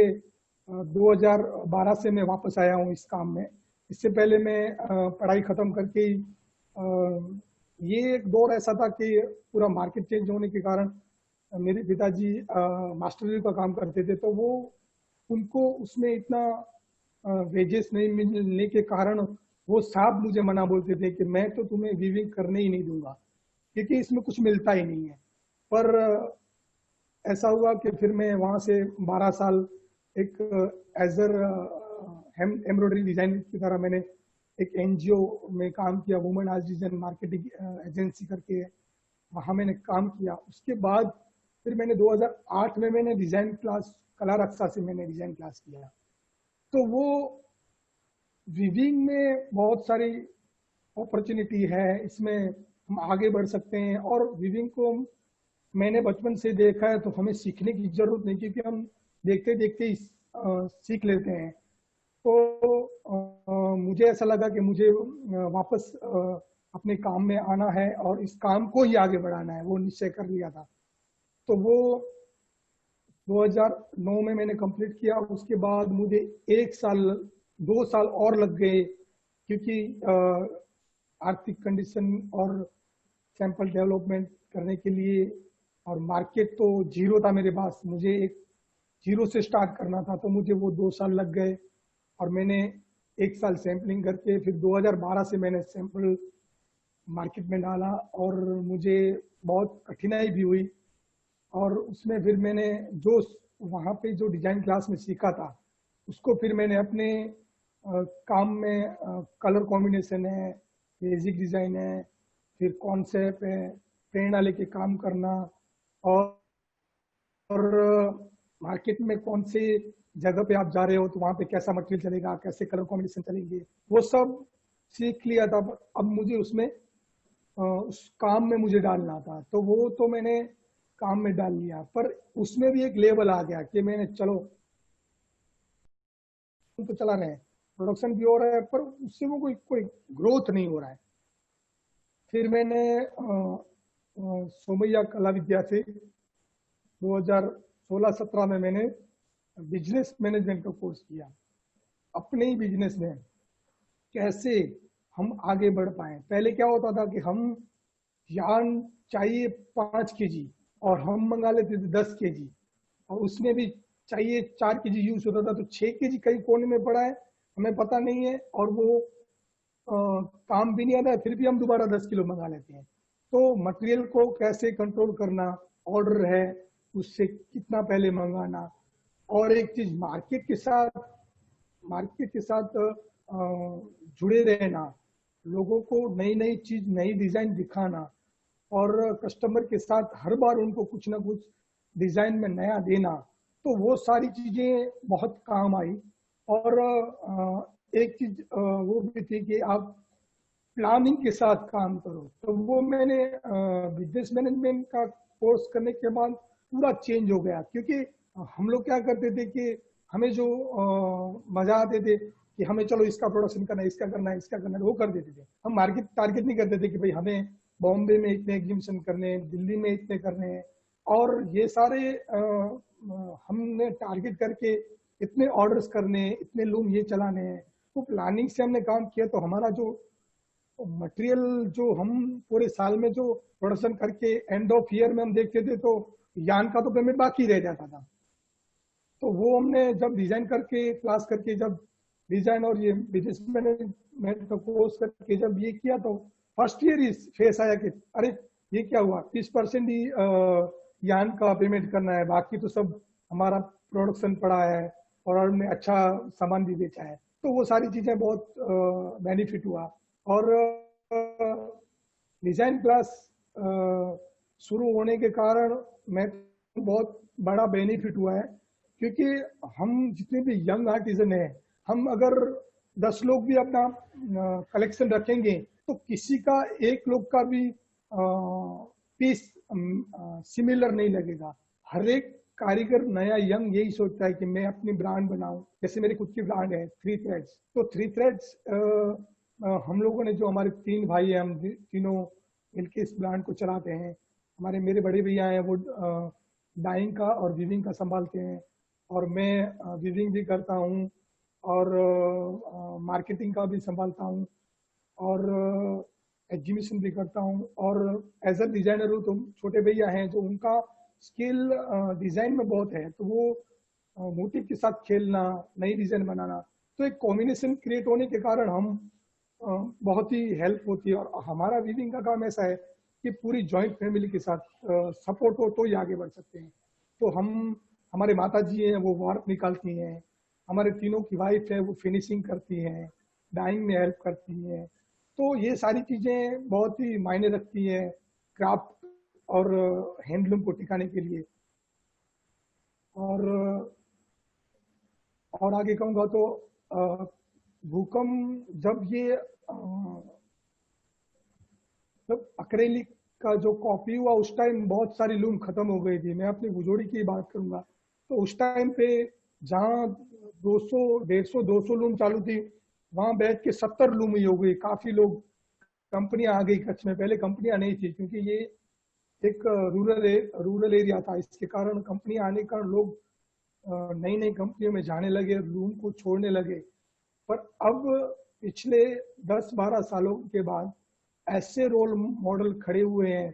2012 से मैं वापस आया हूं इस काम में। इससे पहले मैं पढ़ाई खत्म करके ही ये एक दौर ऐसा था कि पूरा मार्केट चेंज होने के कारण मेरे पिताजी मास्टरी का काम करते थे, तो वो उनको उसमें इतना वेजेस नहीं मिलने के कारण वो साहब मुझे मना बोलते थे कि मैं तो तुम्हें वीविंग करने ही नहीं दूंगा क्योंकि इसमें कुछ मिलता ही नहीं है। पर ऐसा हुआ कि फिर मैं वहां से 12 साल एक एज एम्ब्रॉयडरी डिजाइन की तरह मैंने एक एनजीओ में काम किया, वुमेन आज डिजाइन मार्केटिंग एजेंसी करके, वहां मैंने काम किया। उसके बाद फिर मैंने 2008 में मैंने डिजाइन क्लास कला रक्षा से मैंने डिजाइन क्लास किया। तो वो वीविंग में बहुत सारी अपॉर्चुनिटी है, इसमें हम आगे बढ़ सकते हैं। और वीविंग को मैंने बचपन से देखा है तो हमें सीखने की जरूरत नहीं, क्योंकि हम देखते देखते ही सीख लेते हैं। तो मुझे ऐसा लगा कि मुझे वापस अपने काम में आना है और इस काम को ही आगे बढ़ाना है, वो निश्चय कर लिया था। तो वो 2009 में मैंने कंप्लीट किया। उसके बाद मुझे 2 साल और लग गए, क्योंकि आर्थिक कंडीशन और सैंपल डेवलपमेंट करने के लिए, और मार्केट तो जीरो था मेरे पास, मुझे एक जीरो से स्टार्ट करना था, तो मुझे वो 2 साल लग गए। और मैंने 1 साल सैंपलिंग करके फिर 2012 से मैंने सैंपल मार्केट में डाला, और मुझे बहुत कठिनाई भी हुई। और उसमें फिर मैंने जो वहाँ पे जो डिजाइन क्लास में सीखा था उसको फिर मैंने अपने काम में, कलर कॉम्बिनेशन है, बेसिक डिजाइन है, फिर कॉन्सेप्ट है, प्रेरणा लेके काम करना, और मार्केट में कौन से जगह पे आप जा रहे हो तो वहां पे कैसा मटेरियल चलेगा, कैसे कलर कॉम्बिनेशन चलेंगे, वो सब सीख लिया था। अब मुझे उसमें उस काम में मुझे डालना था, तो वो तो मैंने काम में डाल लिया। पर उसमें भी एक लेवल आ गया कि मैंने चलो तो चला रहे हैं, प्रोडक्शन भी हो रहा है, पर उससे वो कोई ग्रोथ नहीं हो रहा है। फिर मैंने सोमैया कला विद्या से 2016-17 में मैंने बिजनेस मैनेजमेंट का कोर्स किया। अपने ही बिजनेस में कैसे हम आगे बढ़ पाए। पहले क्या होता था कि हम यार्न चाहिए 5 केजी और हम मंगा लेते थे 10 केजी, और उसमें भी चाहिए 4 केजी यूज होता था, तो 6 केजी कहीं कोने में पड़ा है, हमें पता नहीं है, और वो काम भी नहीं आता है, फिर भी हम दोबारा 10 किलो मंगा लेते हैं। तो मटेरियल को कैसे कंट्रोल करना, ऑर्डर है उससे कितना पहले मंगाना, और एक चीज मार्केट के साथ जुड़े रहना, लोगों को नई नई चीज, नई डिजाइन दिखाना, और कस्टमर के साथ हर बार उनको कुछ ना कुछ डिजाइन में नया देना। तो वो सारी चीजें बहुत काम आई। और एक चीज वो भी थी कि आप प्लानिंग के साथ काम करो। तो वो मैंने बिजनेस मैनेजमेंट का कोर्स करने के बाद पूरा चेंज हो गया, क्योंकि हम लोग क्या करते थे कि हमें जो मजा आते थे कि हमें चलो इसका प्रोडक्शन करना है, इसका करना है, इसका करना है, वो कर देते थे। हम मार्केट टारगेट नहीं करते थे कि भाई हमें बॉम्बे में इतने एग्जीबिशन करने हैं, दिल्ली में इतने करने हैं, और ये सारे हमने टारगेट करके इतने ऑर्डर्स करने हैं, इतने लूम ये चलाने हैं। तो प्लानिंग से हमने काम किया, तो हमारा जो मटेरियल जो हम पूरे साल में जो प्रोडक्शन करके एंड ऑफ ईयर में हम देखते थे, तो यान का तो पेमेंट बाकी रह जाता था। तो वो हमने जब डिजाइन करके क्लास करके, जब डिजाइन और ये बिजनेस मैनेजमेंट का कोर्स करके जब ये किया, तो फर्स्ट ईयर ही फेस आया कि अरे ये क्या हुआ, 30% ही यान का पेमेंट करना है, बाकी तो सब हमारा प्रोडक्शन पड़ा है और हमने अच्छा सामान भी बेचा है। तो वो सारी चीजें बहुत बेनिफिट हुआ। और डिजाइन क्लास शुरू होने के कारण मैं बहुत बड़ा बेनिफिट हुआ है, क्योंकि हम जितने भी यंग आर्टिजन हैं, हम अगर 10 लोग भी अपना कलेक्शन रखेंगे तो किसी का एक लोग का भी पीस सिमिलर नहीं लगेगा। हर एक कारीगर नया यंग यही सोचता है कि मैं अपनी ब्रांड बनाऊं। जैसे मेरी खुद की ब्रांड है थ्री थ्रेड्स। तो थ्री थ्रेड्स हम लोगों ने, जो हमारे 3 भाई हैं, हम तीनों मिलके इस ब्रांड को चलाते हैं। हमारे मेरे बड़े भैया हैं, वो डाइंग का और वीविंग का संभालते हैं, और मैं वीविंग भी करता हूँ और मार्केटिंग का भी संभालता हूँ और एग्जीबिशन भी करता हूँ। और एज अ डिजाइनर हूँ। तो छोटे भैया हैं जो उनका स्किल डिजाइन में बहुत है, तो वो मोटिव के साथ खेलना, नई डिजाइन बनाना, तो एक कॉम्बिनेशन क्रिएट होने के कारण हम बहुत ही हेल्प होती है। और हमारा वीविंग का काम ऐसा है कि पूरी जॉइंट फैमिली के साथ सपोर्ट हो तो ही आगे बढ़ सकते हैं। तो हमारे माता जी हैं, वो वार्प निकालती हैं, हमारे तीनों की वाइफ है, वो फिनिशिंग करती हैं, डाइंग में हेल्प करती हैं। तो ये सारी चीजें बहुत ही मायने रखती हैं क्राफ्ट और हैंडलूम को टिकाने के लिए। और आगे कहूँगा तो भूकंप जब अक्रेलिक का जो कॉपी हुआ, उस टाइम बहुत सारी लूम खत्म हो गई थी। मैं अपनी भुजोड़ी की बात करूंगा तो उस टाइम पे जहाँ 200, 150, 200 लूम चालू थी, वहां बैठ के 70 लूम ही हो गई। काफी लोग, कंपनियां आ गई कच्छ में। पहले कंपनियां नहीं थी, क्योंकि ये एक रूरल एरिया था। इसके कारण कंपनी आने के कारण लोग नई नई कंपनियों में जाने लगे, लूम को छोड़ने लगे। पर अब पिछले 10-12 सालों के बाद ऐसे रोल मॉडल खड़े हुए हैं।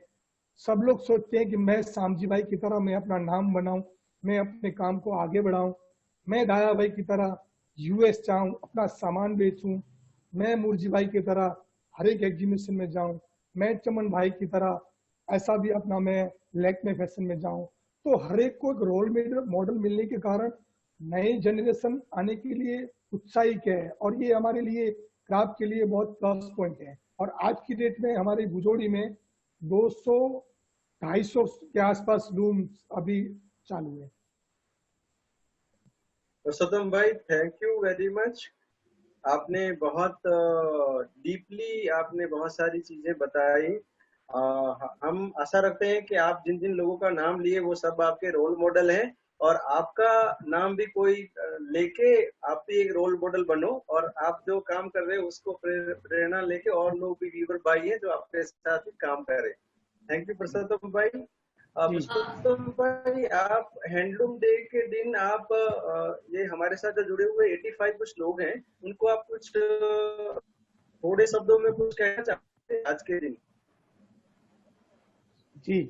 सब लोग सोचते हैं कि मैं सामजी भाई की तरह मैं अपना नाम बनाऊं, मैं अपने काम को आगे बढ़ाऊं, मैं दाया भाई की तरह यूएस जाऊं, अपना सामान बेचूं, मैं मुर्जी भाई की तरह हर एक एग्जीबिशन में जाऊं, मैं चमन भाई की तरह ऐसा भी अपना मैं लैक्मे फैशन में जाऊं। तो हर एक को एक रोल मॉडल मिलने के कारण नए जनरेशन आने के लिए उत्साहित है, और ये हमारे लिए क्राफ्ट के लिए बहुत प्लस पॉइंट है। और आज की डेट में हमारी भुजोड़ी में 200-250 के आसपास लूम अभी चालू है। पुरुषोत्तम भाई, थैंक यू वेरी मच। आपने बहुत डीपली आपने बहुत सारी चीजें बताई। हम आशा रखते हैं कि आप जिन जिन लोगों का नाम लिए वो सब आपके रोल मॉडल हैं, और आपका नाम भी कोई लेके आप भी एक रोल मॉडल बनो, और आप जो काम कर रहे हैं उसको प्रेरणा लेके और लोग भी वीवर भाई हैं जो आपके साथ भी काम करें। थैंक यू पुरुषोत्तम भाई। जी पुरुषोत्तम भाई, आप हैंडलूम डे के दिन आप ये हमारे साथ जो जुड़े हुए 85 कुछ लोग हैं, उनको आप कुछ थोड़े शब्दों में कुछ कहना चाहते हैं आज के दिन? जी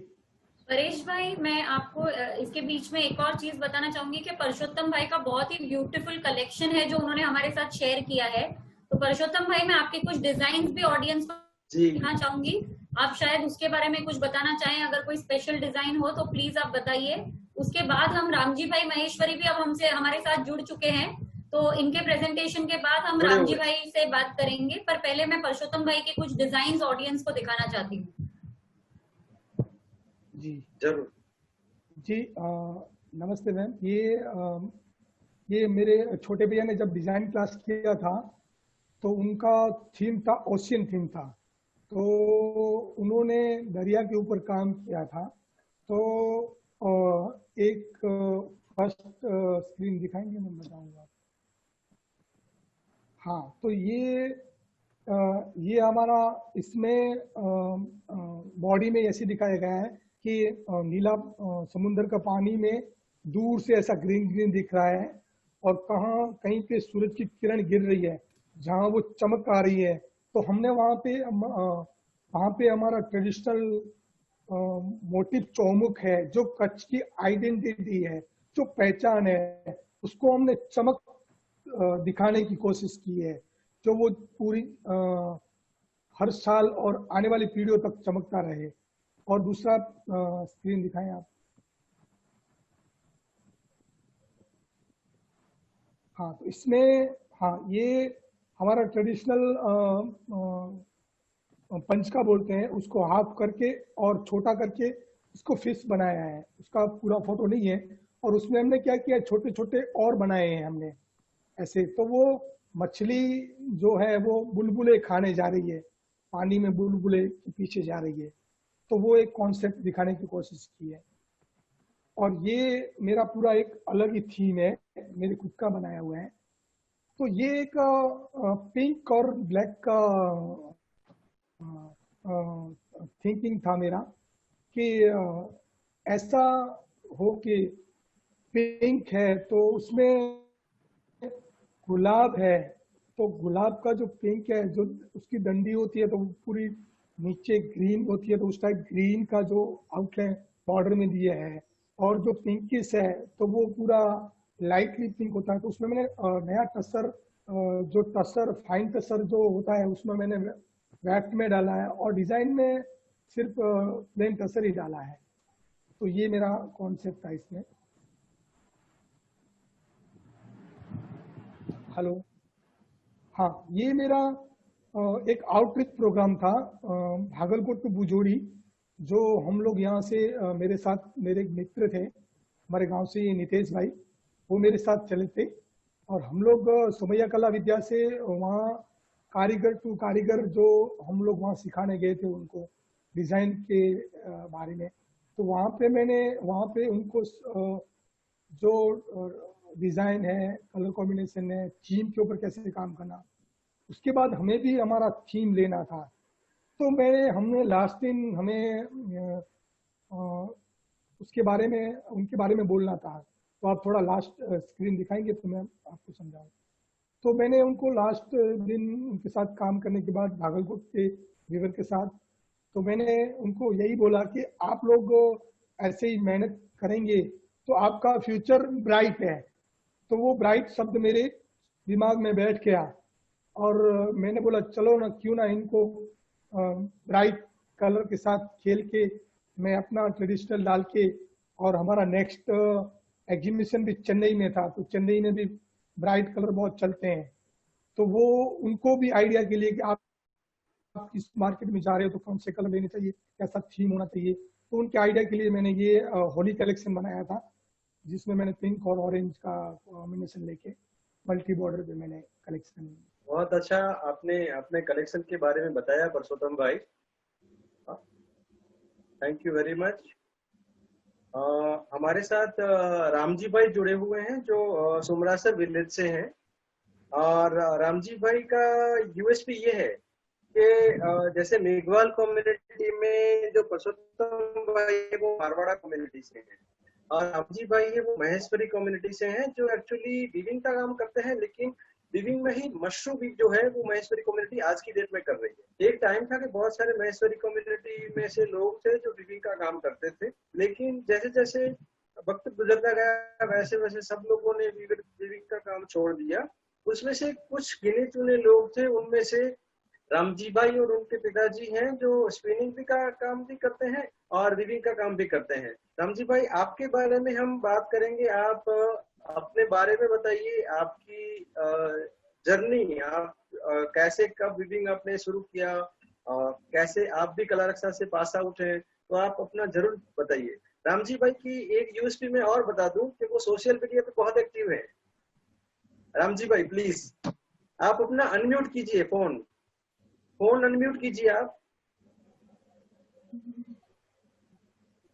परेश भाई, मैं आपको इसके बीच में एक और चीज बताना चाहूंगी कि पुरुषोत्तम भाई का बहुत ही ब्यूटीफुल कलेक्शन है जो उन्होंने हमारे साथ शेयर किया है। तो पुरुषोत्तम भाई, मैं आपके कुछ डिजाइन भी ऑडियंस को जी दिखाना चाहूंगी। आप शायद उसके बारे में कुछ बताना चाहें। अगर कोई स्पेशल डिजाइन हो तो प्लीज आप बताइए। उसके बाद हम रामजी भाई महेश्वरी भी अब हमसे हमारे साथ जुड़ चुके हैं, तो इनके प्रेजेंटेशन के बाद हम जुड़े रामजी हुए। भाई से बात करेंगे। पर पहले मैं पुरुषोत्तम भाई के कुछ डिजाइन ऑडियंस को दिखाना चाहती हूँ। जी जरूर। जी नमस्ते मैम। ये मेरे छोटे भैया ने जब डिजाइन क्लास किया था तो उनका थीम था, ओशियन थीम था। तो उन्होंने दरिया के ऊपर काम किया था। तो एक फर्स्ट स्क्रीन दिखाएंगे, मैं बताऊंगा। हाँ, तो ये हमारा इसमें बॉडी में ऐसे दिखाया गया है कि नीला समुद्र का पानी में दूर से ऐसा ग्रीन ग्रीन दिख रहा है, और कहीं पे सूरज की किरण गिर रही है, जहाँ वो चमक आ रही है। तो हमने वहाँ पे हमारा ट्रेडिशनल मोटिव चौमुख है, जो कच्छ की आइडेंटिटी है, जो पहचान है, उसको हमने चमक दिखाने की कोशिश की है, जो वो पूरी हर साल और आने वाली पीढ़ियों तक चमकता रहे। और दूसरा स्क्रीन दिखाएं आप। हाँ, तो इसमें, हाँ, ये हमारा ट्रेडिशनल पंच का बोलते हैं, उसको हाफ करके और छोटा करके इसको फिश बनाया है। उसका पूरा फोटो नहीं है। और उसमें हमने क्या किया, छोटे छोटे और बनाए हैं हमने ऐसे। तो वो मछली जो है वो बुलबुले खाने जा रही है, पानी में बुलबुले के पीछे जा रही है। तो वो एक कॉन्सेप्ट दिखाने की कोशिश की है। और ये मेरा पूरा एक अलग ही थीम है, मेरे खुद का बनाया हुआ है। तो ये एक पिंक और ब्लैक का थिंकिंग था मेरा कि ऐसा हो कि पिंक है तो उसमें गुलाब है, तो गुलाब का जो पिंक है, जो उसकी डंडी होती है तो वो पूरी नीचे ग्रीन होती है, तो उस टाइप ग्रीन का जो आउटलाइन बॉर्डर में दिया है। और जो पिंकिश है तो वो पूरा लाइटली पिंक होता है। तो उसमें मैंने नया टसर, जो टसर फाइन टसर जो होता है उसमें मैंने वैक्ट में डाला है, और डिजाइन में सिर्फ प्लेन टसर ही डाला है। तो ये मेरा कॉन्सेप्ट था इसमें। हेलो, हाँ, ये मेरा एक आउटरीच प्रोग्राम था भागलपुर टू बुजोड़ी, जो हम लोग यहाँ से मेरे साथ मेरे एक मित्र थे हमारे गांव से, नितेश भाई, वो मेरे साथ चले थे। और हम लोग सोमैया कला विद्या से वहाँ कारीगर टू कारीगर जो हम लोग वहाँ सिखाने गए थे उनको डिजाइन के बारे में। तो वहाँ पे उनको जो डिजाइन है, कलर कॉम्बिनेशन है, थीम के ऊपर कैसे काम करना, उसके बाद हमें भी हमारा थीम लेना था। तो हमने लास्ट दिन हमें उसके बारे में, उनके बारे में बोलना था। तो आप थोड़ा लास्ट स्क्रीन दिखाएंगे तो मैं आपको समझाऊँ। तो मैंने उनको लास्ट दिन उनके साथ काम करने के बाद भागलपुर के वीवर के साथ, तो मैंने उनको यही बोला कि आप लोग ऐसे ही मेहनत करेंगे तो आपका फ्यूचर ब्राइट है। तो वो ब्राइट शब्द मेरे दिमाग में बैठ गया, और मैंने बोला चलो ना, क्यों ना इनको ब्राइट कलर के साथ खेल के मैं अपना ट्रेडिशनल डाल के, और हमारा नेक्स्ट एग्जीबिशन भी चेन्नई में था, तो चेन्नई में भी ब्राइट कलर बहुत चलते हैं। तो वो उनको भी आइडिया के लिए कि आप इस मार्केट में जा रहे हो तो कौन से कलर लेने चाहिए, कैसा थीम होना चाहिए, तो उनके आइडिया के लिए मैंने ये होली कलेक्शन बनाया था, जिसमें मैंने पिंक और ऑरेंज का कॉम्बिनेशन लेके मल्टी बॉर्डर पे मैंने कलेक्शन। बहुत अच्छा आपने अपने कलेक्शन के बारे में बताया परसोत्तम भाई, थैंक यू वेरी मच। हमारे साथ रामजी भाई जुड़े हुए हैं जो सुमरासर विलेज से हैं। और रामजी भाई का यूएसपी ये है कि जैसे मेघवाल कम्युनिटी में जो परसोत्तम भाई है वो मारवाड़ा कम्युनिटी से हैं, और रामजी भाई है वो महेश्वरी कम्युनिटी से हैं, जो एक्चुअली वीविंग का काम करते हैं, लेकिन वीविंग में ही मशरूम भी जो है वो महेश्वरी कम्युनिटी आज की डेट में कर रही है। एक टाइम था कि बहुत सारे महेश्वरी कम्युनिटी में से लोग थे जो वीविंग का काम करते थे, लेकिन जैसे जैसे वक्त गुजरता गया वैसे वैसे सब लोगों ने वीविंग का काम छोड़ दिया। उसमें से कुछ गिने चुने लोग थे, उनमें से रामजी भाई और उनके पिताजी हैं जो स्पिनिंग भी का काम भी करते हैं और वीविंग का काम भी करते हैं। रामजी भाई, आपके बारे में हम बात करेंगे। आप अपने बारे में बताइए, आपकी जर्नी, आप कैसे कब वीविंग आपने शुरू किया, कैसे आप भी कला रक्षा से पास आउट हैं, तो आप अपना जरूर बताइए। रामजी भाई की एक यूएसपी में और बता दूं कि वो सोशल मीडिया पे बहुत एक्टिव है। रामजी भाई प्लीज आप अपना अनम्यूट कीजिए, फोन अनम्यूट कीजिए।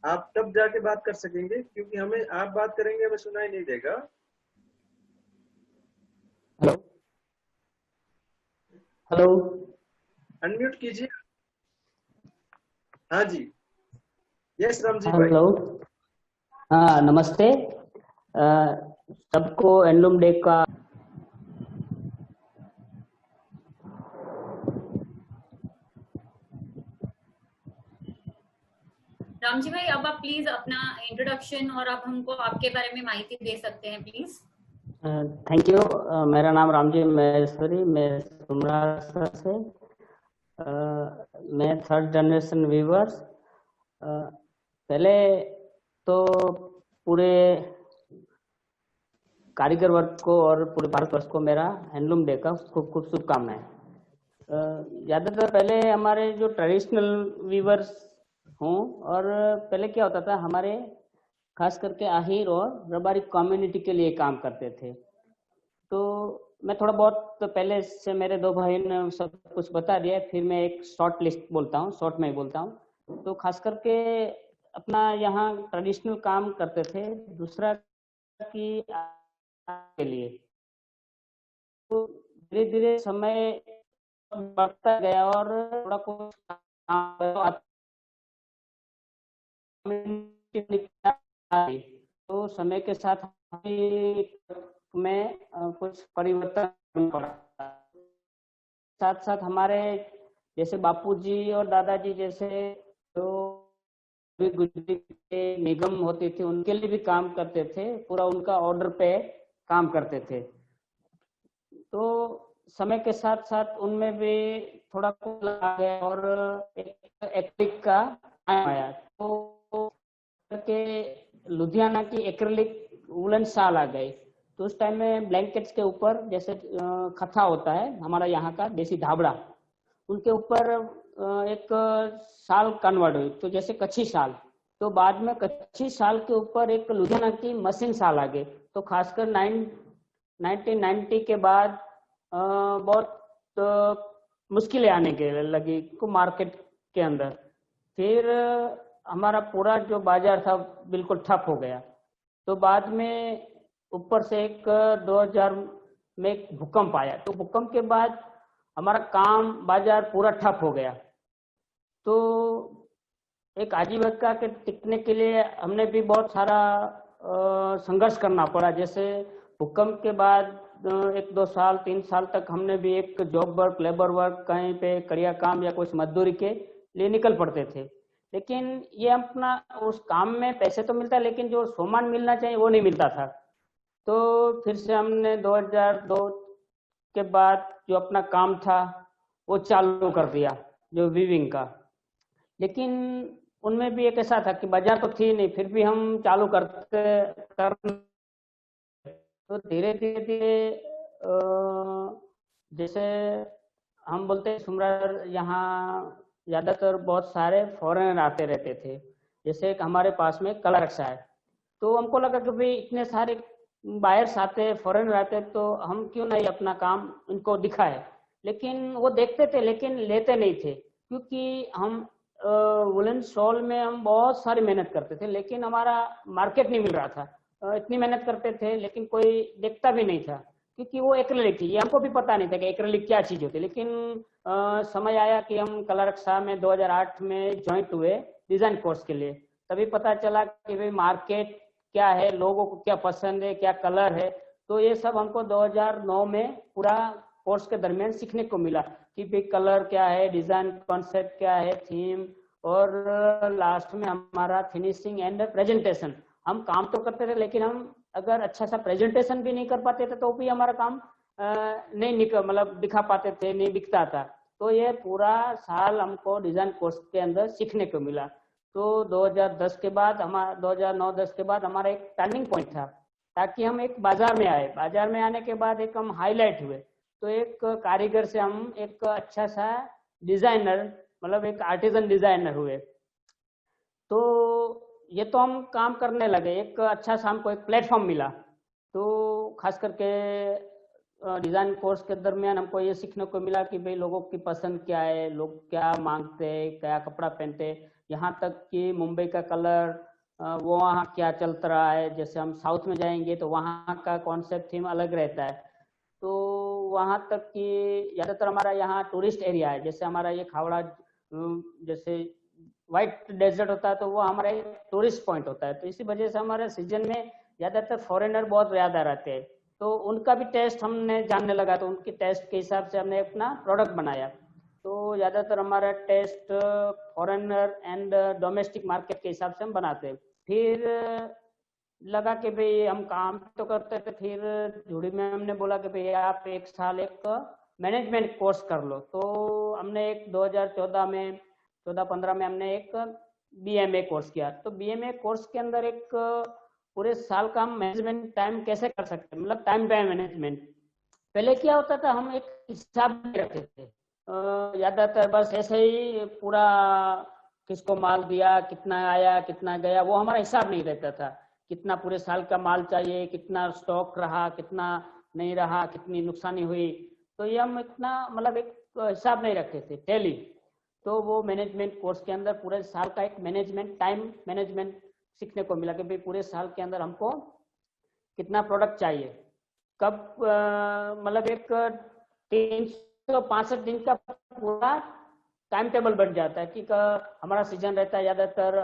आप तब जाके बात कर सकेंगे, क्योंकि हमें आप बात करेंगे हमें सुनाई नहीं देगा। हेलो हेलो, अनम्यूट कीजिए। हाँ जी, यस रामजी भाई। हेलो, हाँ नमस्ते सबको। हैंडलूम डे का रामजी भाई, अब आप प्लीज अपना इंट्रोडक्शन और अब हमको आपके बारे में माहिती दे सकते हैं प्लीज। Thank you. मेरा नाम रामजी महेश्वरी, मैं सुमरासर से, मैं थर्ड जनरेशन वीवर्स। पहले तो पूरे कारीगर वर्ग को और पूरे भारतवर्ष को मेरा हैंडलूम डे का खूब खूब शुभकामनाएं। ज़्यादातर पहले हमारे जो ट्रेडिशनल वीवर्स हूँ, और पहले क्या होता था, हमारे खास करके आहिर और रबारी कम्युनिटी के लिए काम करते थे। तो मैं थोड़ा बहुत तो पहले से मेरे दो भाई ने सब कुछ बता दिया है, फिर मैं एक शॉर्ट लिस्ट बोलता हूँ, शॉर्ट में ही बोलता हूँ। तो खास करके अपना यहाँ ट्रेडिशनल काम करते थे, दूसरा कि के लिए। तो धीरे धीरे समय बढ़ता गया और थोड़ा कुछ तो समय के साथ में कुछ परिवर्तन पड़ा। साथ साथ हमारे जैसे बापूजी और दादाजी जैसे जो गुजरी के निगम होती थी उनके लिए भी काम करते थे, पूरा उनका ऑर्डर पे काम करते थे। तो समय के साथ साथ उनमें भी थोड़ा कुछ आ गया और एक एक्रिलिक का आया। तो के लुधियाना की एक्रिलिक वुलन शाल आ गई। तो उस टाइम में ब्लैंकेट्स के ऊपर जैसे खथा होता है हमारा यहाँ का देसी धाबड़ा, उनके ऊपर एक शाल कन्वर्ट हुई, तो जैसे कच्छी शाल। तो बाद में कच्छी शाल के ऊपर एक लुधियाना की मशीन शाल आ गई। तो खासकर 1990 के बाद बहुत मुश्किलें आने के लगी को मार्केट के अंदर। फिर हमारा पूरा जो बाजार था बिल्कुल ठप हो गया। तो बाद में ऊपर से एक 2000 में एक भूकंप आया। तो भूकंप के बाद हमारा काम बाजार पूरा ठप हो गया। तो एक आजीविका के टिकने के लिए हमने भी बहुत सारा संघर्ष करना पड़ा। जैसे भूकंप के बाद 1-2 साल 3 साल तक हमने भी एक जॉब वर्क, लेबर वर्क, कहीं पे कड़िया काम या कुछ मजदूरी के लिए निकल पड़ते थे। लेकिन ये अपना उस काम में पैसे तो मिलता, लेकिन जो सम्मान मिलना चाहिए वो नहीं मिलता था। तो फिर से हमने 2002 के बाद जो अपना काम था वो चालू कर दिया, जो वीविंग का। लेकिन उनमें भी एक ऐसा था कि बाजार तो थी नहीं, फिर भी हम चालू कर तो धीरे धीरे जैसे हम बोलते हैं सुमरा, यहाँ ज्यादातर बहुत सारे फॉरेनर आते रहते थे। जैसे एक हमारे पास में कला रक्षा है, तो हमको लगा कि भाई इतने सारे बायर्स आते, फॉरेनर आते, तो हम क्यों नहीं अपना काम इनको दिखाए। लेकिन वो देखते थे लेकिन लेते नहीं थे, क्योंकि हम वुलन शॉल में हम बहुत सारी मेहनत करते थे, लेकिन हमारा मार्केट नहीं मिल रहा था। इतनी मेहनत करते थे लेकिन कोई देखता भी नहीं था, क्योंकि वो एक्रेलिक थी। ये हमको भी पता नहीं था कि एक्रेलिक क्या चीज होती है। लेकिन समय आया कि हम कला रक्षा में 2008 में ज्वाइंट हुए डिजाइन कोर्स के लिए, तभी पता चला कि भाई मार्केट क्या है, लोगों को क्या पसंद है, क्या कलर है। तो ये सब हमको 2009 में पूरा कोर्स के दरमियान सीखने को मिला कि भाई कलर क्या है, डिजाइन कॉन्सेप्ट क्या है, थीम, और लास्ट में हमारा फिनिशिंग एंड प्रेजेंटेशन। हम काम तो करते थे लेकिन हम अगर अच्छा सा प्रेजेंटेशन भी नहीं कर पाते थे तो भी हमारा काम नहीं मतलब दिखा पाते थे, नहीं बिकता था। तो ये पूरा साल हमको डिजाइन कोर्स के अंदर सीखने को मिला। तो 2010 के बाद हमारा 2009-10 के बाद हमारा एक टर्निंग पॉइंट था, ताकि हम एक बाजार में आए। बाजार में आने के बाद एक हम हाईलाइट हुए। तो एक कारीगर से हम एक अच्छा सा डिजाइनर, मतलब एक आर्टिजन डिजाइनर हुए। तो ये तो हम काम करने लगे, एक अच्छा सा हमको एक प्लेटफॉर्म मिला। तो खास करके डिजाइन कोर्स के दरमियान हमको ये सीखने को मिला कि भाई लोगों की पसंद क्या है, लोग क्या मांगते हैं, क्या कपड़ा पहनते हैं। यहाँ तक कि मुंबई का कलर वो वहाँ क्या चल रहा है। जैसे हम साउथ में जाएंगे तो वहाँ का कॉन्सेप्ट थीम अलग रहता है। तो वहाँ तक कि ज़्यादातर हमारा यहाँ टूरिस्ट एरिया है। जैसे हमारा ये खावड़ा जैसे व्हाइट डेजर्ट होता है, तो वो हमारा एक टूरिस्ट पॉइंट होता है। तो इसी वजह से हमारे सीजन में ज़्यादातर फॉरेनर बहुत ज़्यादा रहते हैं। तो उनका भी टेस्ट हमने जानने लगा, तो उनके टेस्ट के हिसाब से हमने अपना प्रोडक्ट बनाया। तो ज़्यादातर हमारा taste foreigner and domestic market के हिसाब से हम बनाते हैं। फिर लगा कि भाई हम काम तो करते थे, फिर झूड़ी में हमने बोला कि भाई आप 1 साल एक मैनेजमेंट कोर्स कर लो। तो हमने एक 2014 में 14-15 में हमने एक BMA कोर्स किया। तो BMA कोर्स के अंदर एक पूरे साल का हम मैनेजमेंट टाइम कैसे कर सकते हैं, मतलब टाइम मैनेजमेंट। पहले क्या होता था, हम एक हिसाब नहीं रखते थे, ज्यादातर बस ऐसे ही पूरा किसको माल दिया, कितना आया, कितना गया, वो हमारा हिसाब नहीं रहता था। कितना पूरे साल का माल चाहिए, कितना स्टॉक रहा, कितना नहीं रहा, कितनी नुकसानी हुई। तो ये हम इतना मतलब एक हिसाब नहीं रखते थे टैली। तो वो मैनेजमेंट कोर्स के अंदर पूरे साल का एक मैनेजमेंट, टाइम मैनेजमेंट सीखने को मिला कि भाई पूरे साल के अंदर हमको कितना प्रोडक्ट चाहिए, कब मतलब एक 365 दिन का पूरा टाइम टेबल बन जाता है कि हमारा सीजन रहता है ज्यादातर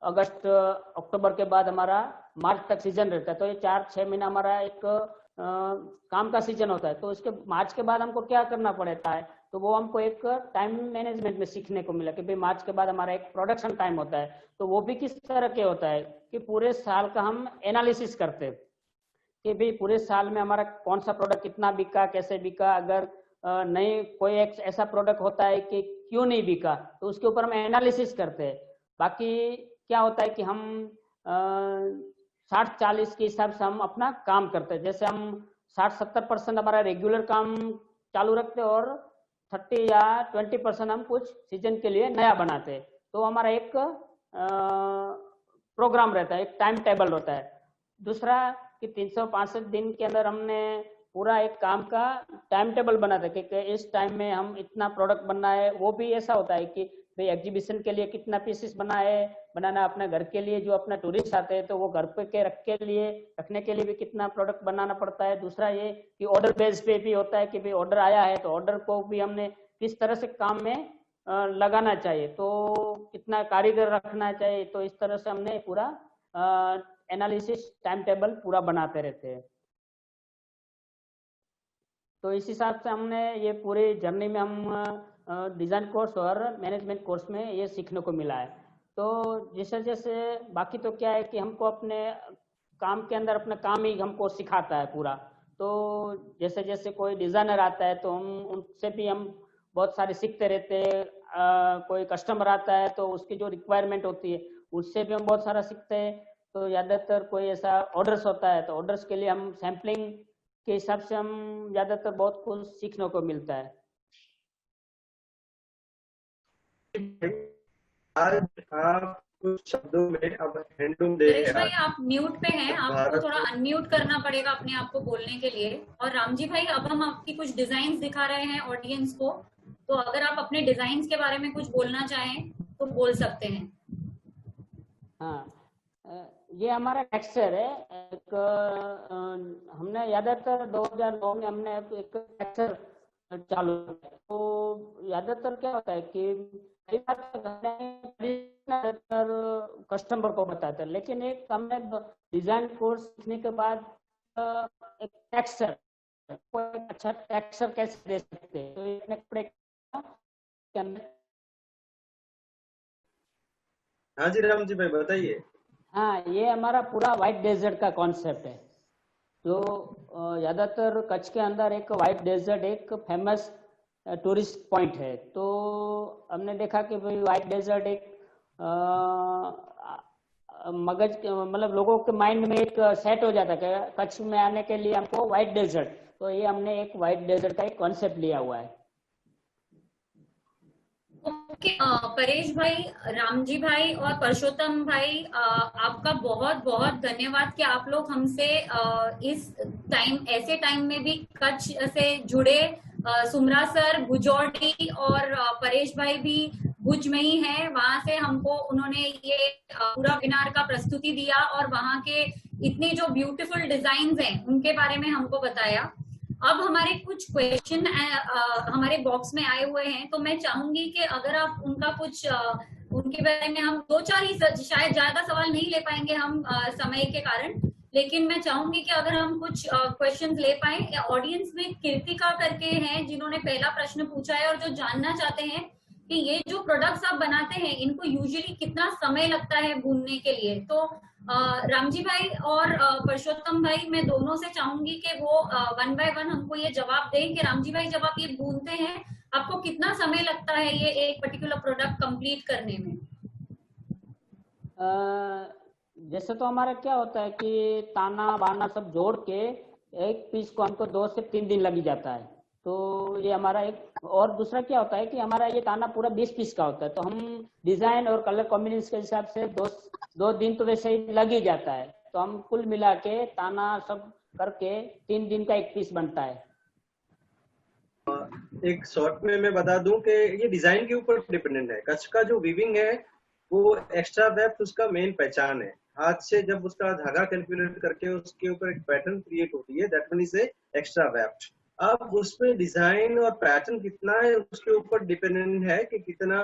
अगस्त अक्टूबर के बाद हमारा मार्च तक सीजन रहता है, तो ये 4-6 महीना हमारा एक काम का सीजन होता है। तो इसके मार्च के बाद हमको क्या करना पड़ता है, तो वो हमको एक टाइम मैनेजमेंट में सीखने को मिला कि भाई मार्च के बाद हमारा एक प्रोडक्शन टाइम होता है, तो वो भी किस तरह के होता है कि पूरे साल का हम एनालिसिस करते हैं कि भाई पूरे साल में हमारा कौन सा प्रोडक्ट कितना बिका, कैसे बिका, अगर नहीं कोई एक ऐसा प्रोडक्ट होता है कि क्यों नहीं बिका, तो उसके ऊपर हम एनालिसिस करते हैं। बाकी क्या होता है कि हम 60-40 के हिसाब से हम अपना काम करते हैं, जैसे हम 60-70% हमारा रेगुलर काम चालू रखते हैं और 30 या 20% हम कुछ सीजन के लिए नया बनाते हैं। तो हमारा एक प्रोग्राम रहता है, एक टाइम टेबल होता है। दूसरा कि 365 दिन के अंदर हमने पूरा एक काम का टाइम टेबल बनाते हैं कि इस टाइम में हम इतना प्रोडक्ट बनना है। वो भी ऐसा होता है कि भाई एग्जीबिशन के लिए कितना पीसेस बनाना अपने घर के लिए, जो अपना टूरिस्ट आते हैं तो वो घर पे के रखने के लिए भी कितना प्रोडक्ट बनाना पड़ता है। दूसरा ये कि ऑर्डर बेस पे भी होता है कि भाई ऑर्डर आया है तो ऑर्डर को भी हमने किस तरह से काम में लगाना चाहिए, तो कितना कारीगर रखना चाहिए। तो इस तरह से हमने पूरा एनालिसिस टाइम टेबल पूरा बनाते रहते हैं। तो इस हिसाब से हमने ये पूरी जर्नी में हम डिजाइन कोर्स और मैनेजमेंट कोर्स में ये सीखने को मिला है। तो जैसे जैसे बाकी तो क्या है कि हमको अपने काम के अंदर अपना काम ही हमको सिखाता है पूरा। तो जैसे जैसे कोई डिजाइनर आता है तो हम उनसे भी हम बहुत सारे सीखते रहते हैं। कोई कस्टमर आता है तो उसकी जो रिक्वायरमेंट होती है उससे भी हम बहुत सारा सीखते हैं। तो ज्यादातर कोई ऐसा ऑर्डर्स होता है तो ऑर्डर्स के लिए हम सैम्पलिंग के हिसाब से हम ज्यादातर बहुत कुछ सीखने को मिलता है। आज आप कुछ शब्दों में अब हैंडलूम डे परेश भाई है। आप म्यूट पे हैं, आपको भारत थोड़ा अनम्यूट करना पड़ेगा अपने आप को बोलने के लिए। और रामजी भाई अब हम आपकी कुछ डिजाइन दिखा रहे हैं ऑडियंस को, तो अगर आप अपने डिजाइन के बारे में कुछ बोलना चाहें तो बोल सकते हैं। हाँ, ये हमारा टेक्सचर है। एक हमने ज्यादातर 2009 में हमने एक टेक्सचर चालू किया। तो ज्यादातर क्या होता है कि कई बार कस्टमर को बताते हैं, लेकिन एक हमने डिजाइन कोर्स सीखने के बाद एक टेक्सचर को एक अच्छा टेक्सचर कैसे दे सकते हैं, तो एक कपड़े के अंदर। हाँ जी राम जी भाई बताइए। हाँ, ये हमारा पूरा व्हाइट डेजर्ट का कॉन्सेप्ट है। जो ज्यादातर कच्छ के अंदर एक व्हाइट डेजर्ट एक फेमस टूरिस्ट पॉइंट है। तो हमने देखा कि भाई व्हाइट डेजर्ट एक मगज मतलब लोगों के माइंड में एक सेट हो जाता है कि कच्छ में आने के लिए हमको व्हाइट डेजर्ट, तो ये हमने एक व्हाइट डेजर्ट का एक कॉन्सेप्ट लिया हुआ है। ओके, परेश भाई, रामजी भाई और परशोत्तम भाई, आपका बहुत बहुत धन्यवाद कि आप लोग हमसे इस टाइम, ऐसे टाइम में भी कच्छ से जुड़े। सुमरा सर भुजौड़ी और परेश भाई भी भुज में ही है, वहां से हमको उन्होंने ये पूरा वेबिनार का प्रस्तुति दिया और वहां के इतने जो ब्यूटीफुल डिजाइन हैं उनके बारे में हमको बताया। अब हमारे कुछ क्वेश्चन हमारे बॉक्स में आए हुए हैं, तो मैं चाहूंगी कि अगर आप उनका कुछ उनके बारे में, हम 2-4 ही, शायद ज्यादा सवाल नहीं ले पाएंगे हम समय के कारण, लेकिन मैं चाहूंगी कि अगर हम कुछ क्वेश्चंस ले पाए। ऑडियंस में कीर्तिका करके हैं जिन्होंने पहला प्रश्न पूछा है और जो जानना चाहते हैं कि ये जो प्रोडक्ट्स आप बनाते हैं इनको यूजुअली कितना समय लगता है भूनने के लिए। तो रामजी भाई और परशोत्तम भाई, मैं दोनों से चाहूंगी कि वो 1 बाय 1 हमको ये जवाब दें कि रामजी भाई जब आप ये भूनते हैं आपको कितना समय लगता है ये एक पर्टिकुलर प्रोडक्ट कंप्लीट करने में। जैसे तो हमारा क्या होता है कि ताना बाना सब जोड़ के एक पीस को हमको 2 से 3 दिन लग जाता है। तो ये हमारा एक, और दूसरा क्या होता है कि हमारा ये ताना पूरा 20 पीस का होता है, तो हम डिजाइन और कलर कॉम्बिनेशन के हिसाब से 2 दिन तो वैसे ही लग ही जाता है। तो हम कुल मिला के ताना सब करके 3 दिन का एक पीस बनता है। एक शॉर्ट में मैं बता दूं कि ये डिजाइन के ऊपर डिपेंडेंट है। कच्छ का जो वीविंग है वो एक्स्ट्रा वेफ्ट उसका मेन पहचान है। हाथ से जब उसका धागा कैलकुलेट करके उसके ऊपर एक पैटर्न क्रिएट होती है, that mean is extra weft. अब उसमें डिजाइन और पैटर्न कितना है उसके ऊपर डिपेंडेंट है कि कितना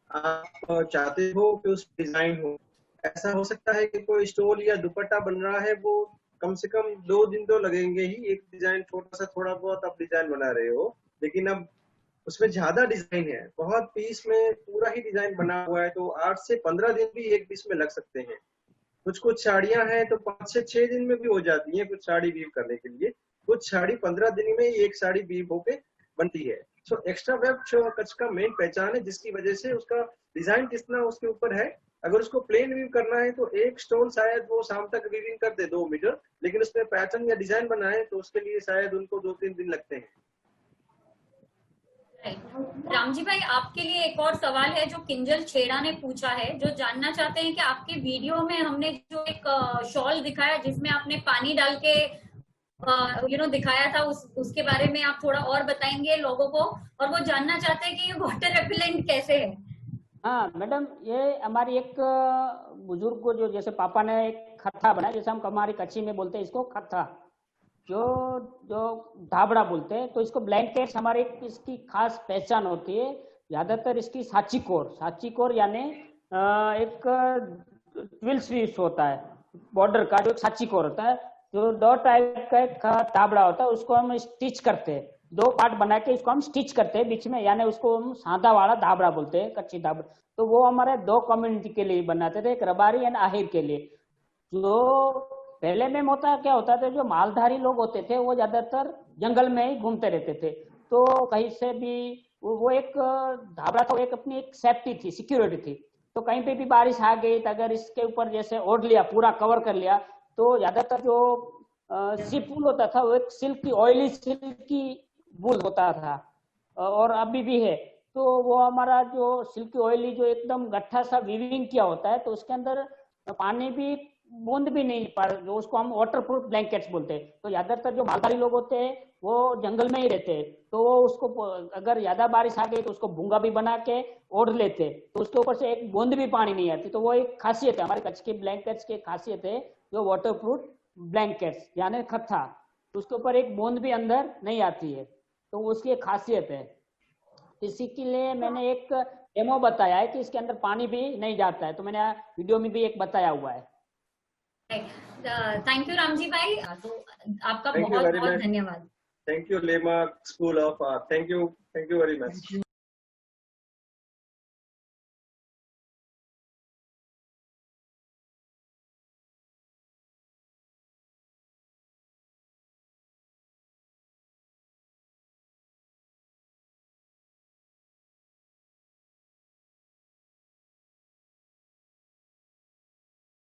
आप चाहते हो कि उस डिजाइन हो। ऐसा हो सकता है कि कोई स्टोल या दुपट्टा बन रहा है, वो कम से कम 2 दिन तो लगेंगे ही। एक डिजाइन छोटा सा थोड़ा बहुत आप डिजाइन बना रहे हो, लेकिन अब उसमें ज्यादा डिजाइन है, बहुत पीस में पूरा ही डिजाइन बना हुआ है, तो 8 से 15 दिन भी एक पीस में लग सकते हैं। कुछ कुछ साड़ियां हैं तो 5 से 6 दिन में भी हो जाती हैं कुछ साड़ी वीव करने के लिए। कुछ साड़ी 15 दिन में ही एक साड़ी वीव होके बनती है। सो एक्स्ट्रा वेब कच्छ का मेन पहचान है, जिसकी वजह से उसका डिजाइन कितना उसके ऊपर है। अगर उसको प्लेन वीव करना है तो एक स्टोन शायद वो शाम तक वीविंग कर दे 2 मीटर, लेकिन उसमें पैटर्न या डिजाइन बनाए तो उसके लिए शायद उनको 2-3 दिन लगते हैं। रामजी भाई, आपके लिए एक और सवाल है जो किंजल छेड़ा ने पूछा है, जो जानना चाहते हैं कि आपके वीडियो में हमने जो एक शॉल दिखाया जिसमें आपने पानी डाल के दिखाया था, उसके बारे में आप थोड़ा और बताएंगे लोगों को, और वो जानना चाहते हैं कि ये वाटर रेपिलेंट कैसे है। हाँ मैडम, ये हमारी एक बुजुर्ग को जो जैसे पापा ने एक खत्था बनाया, जैसे हम हमारी कच्ची में बोलते हैं इसको खत्था, जो जो धाबड़ा बोलते हैं। तो इसको ब्लैंकेट्स हमारे इसकी खास पहचान होती है। ज्यादातर इसकी साची कोर यानी एक ट्विल स्लीव्स होता है, बॉर्डर का जो साची कोर होता है, जो 2 टाइप का एक धाबड़ा होता है, उसको हम स्टिच करते हैं। 2 पार्ट बना के इसको हम स्टिच करते हैं बीच में, यानी उसको हम सादा वाला धाबड़ा बोलते हैं, कच्ची धाबड़ा। तो वो हमारे 2 कम्युनिटी के लिए बनाते थे, एक रबारी एंड आहिर के लिए। जो पहले में क्या होता था, जो मालधारी लोग होते थे वो ज्यादातर जंगल में ही घूमते रहते थे। तो कहीं से भी वो एक धाबड़ा था, एक अपनी एक सेफ्टी थी, सिक्योरिटी थी। तो कहीं पे भी बारिश आ गई तो अगर इसके ऊपर जैसे ओढ़ लिया, पूरा कवर कर लिया, तो ज्यादातर जो सिप वूल होता था वो एक सिल्की, ऑयली सिल्की वूल होता था, और अभी भी है। तो वो हमारा जो सिल्की ऑयली जो एकदम गट्ठा सा वीविंग किया होता है, तो उसके अंदर पानी भी बूंद भी नहीं पर, जो उसको हम वाटर प्रूफ ब्लैंकेट्स बोलते हैं। तो ज्यादातर जो मालधारी लोग होते हैं वो जंगल में ही रहते हैं, तो वो उसको अगर ज्यादा बारिश आ गई तो उसको भूंगा भी बना के ओढ़ लेते, तो उसके ऊपर से एक बूंद भी पानी नहीं आती। तो वो एक खासियत है हमारे कच्छ के ब्लैंकेट्स की, खासियत है जो वाटर प्रूफ ब्लैंकेट्स यानी खत्था, तो उसके ऊपर एक बूंद भी अंदर नहीं आती है, तो उसकी एक खासियत है। इसी के लिए मैंने एक डेमो बताया है कि इसके अंदर पानी भी नहीं जाता है, तो मैंने वीडियो में भी एक बताया हुआ है। थैंक यू रामजी भाई, तो आपका बहुत बहुत धन्यवाद। Thank you lemma school of art, thank you very much.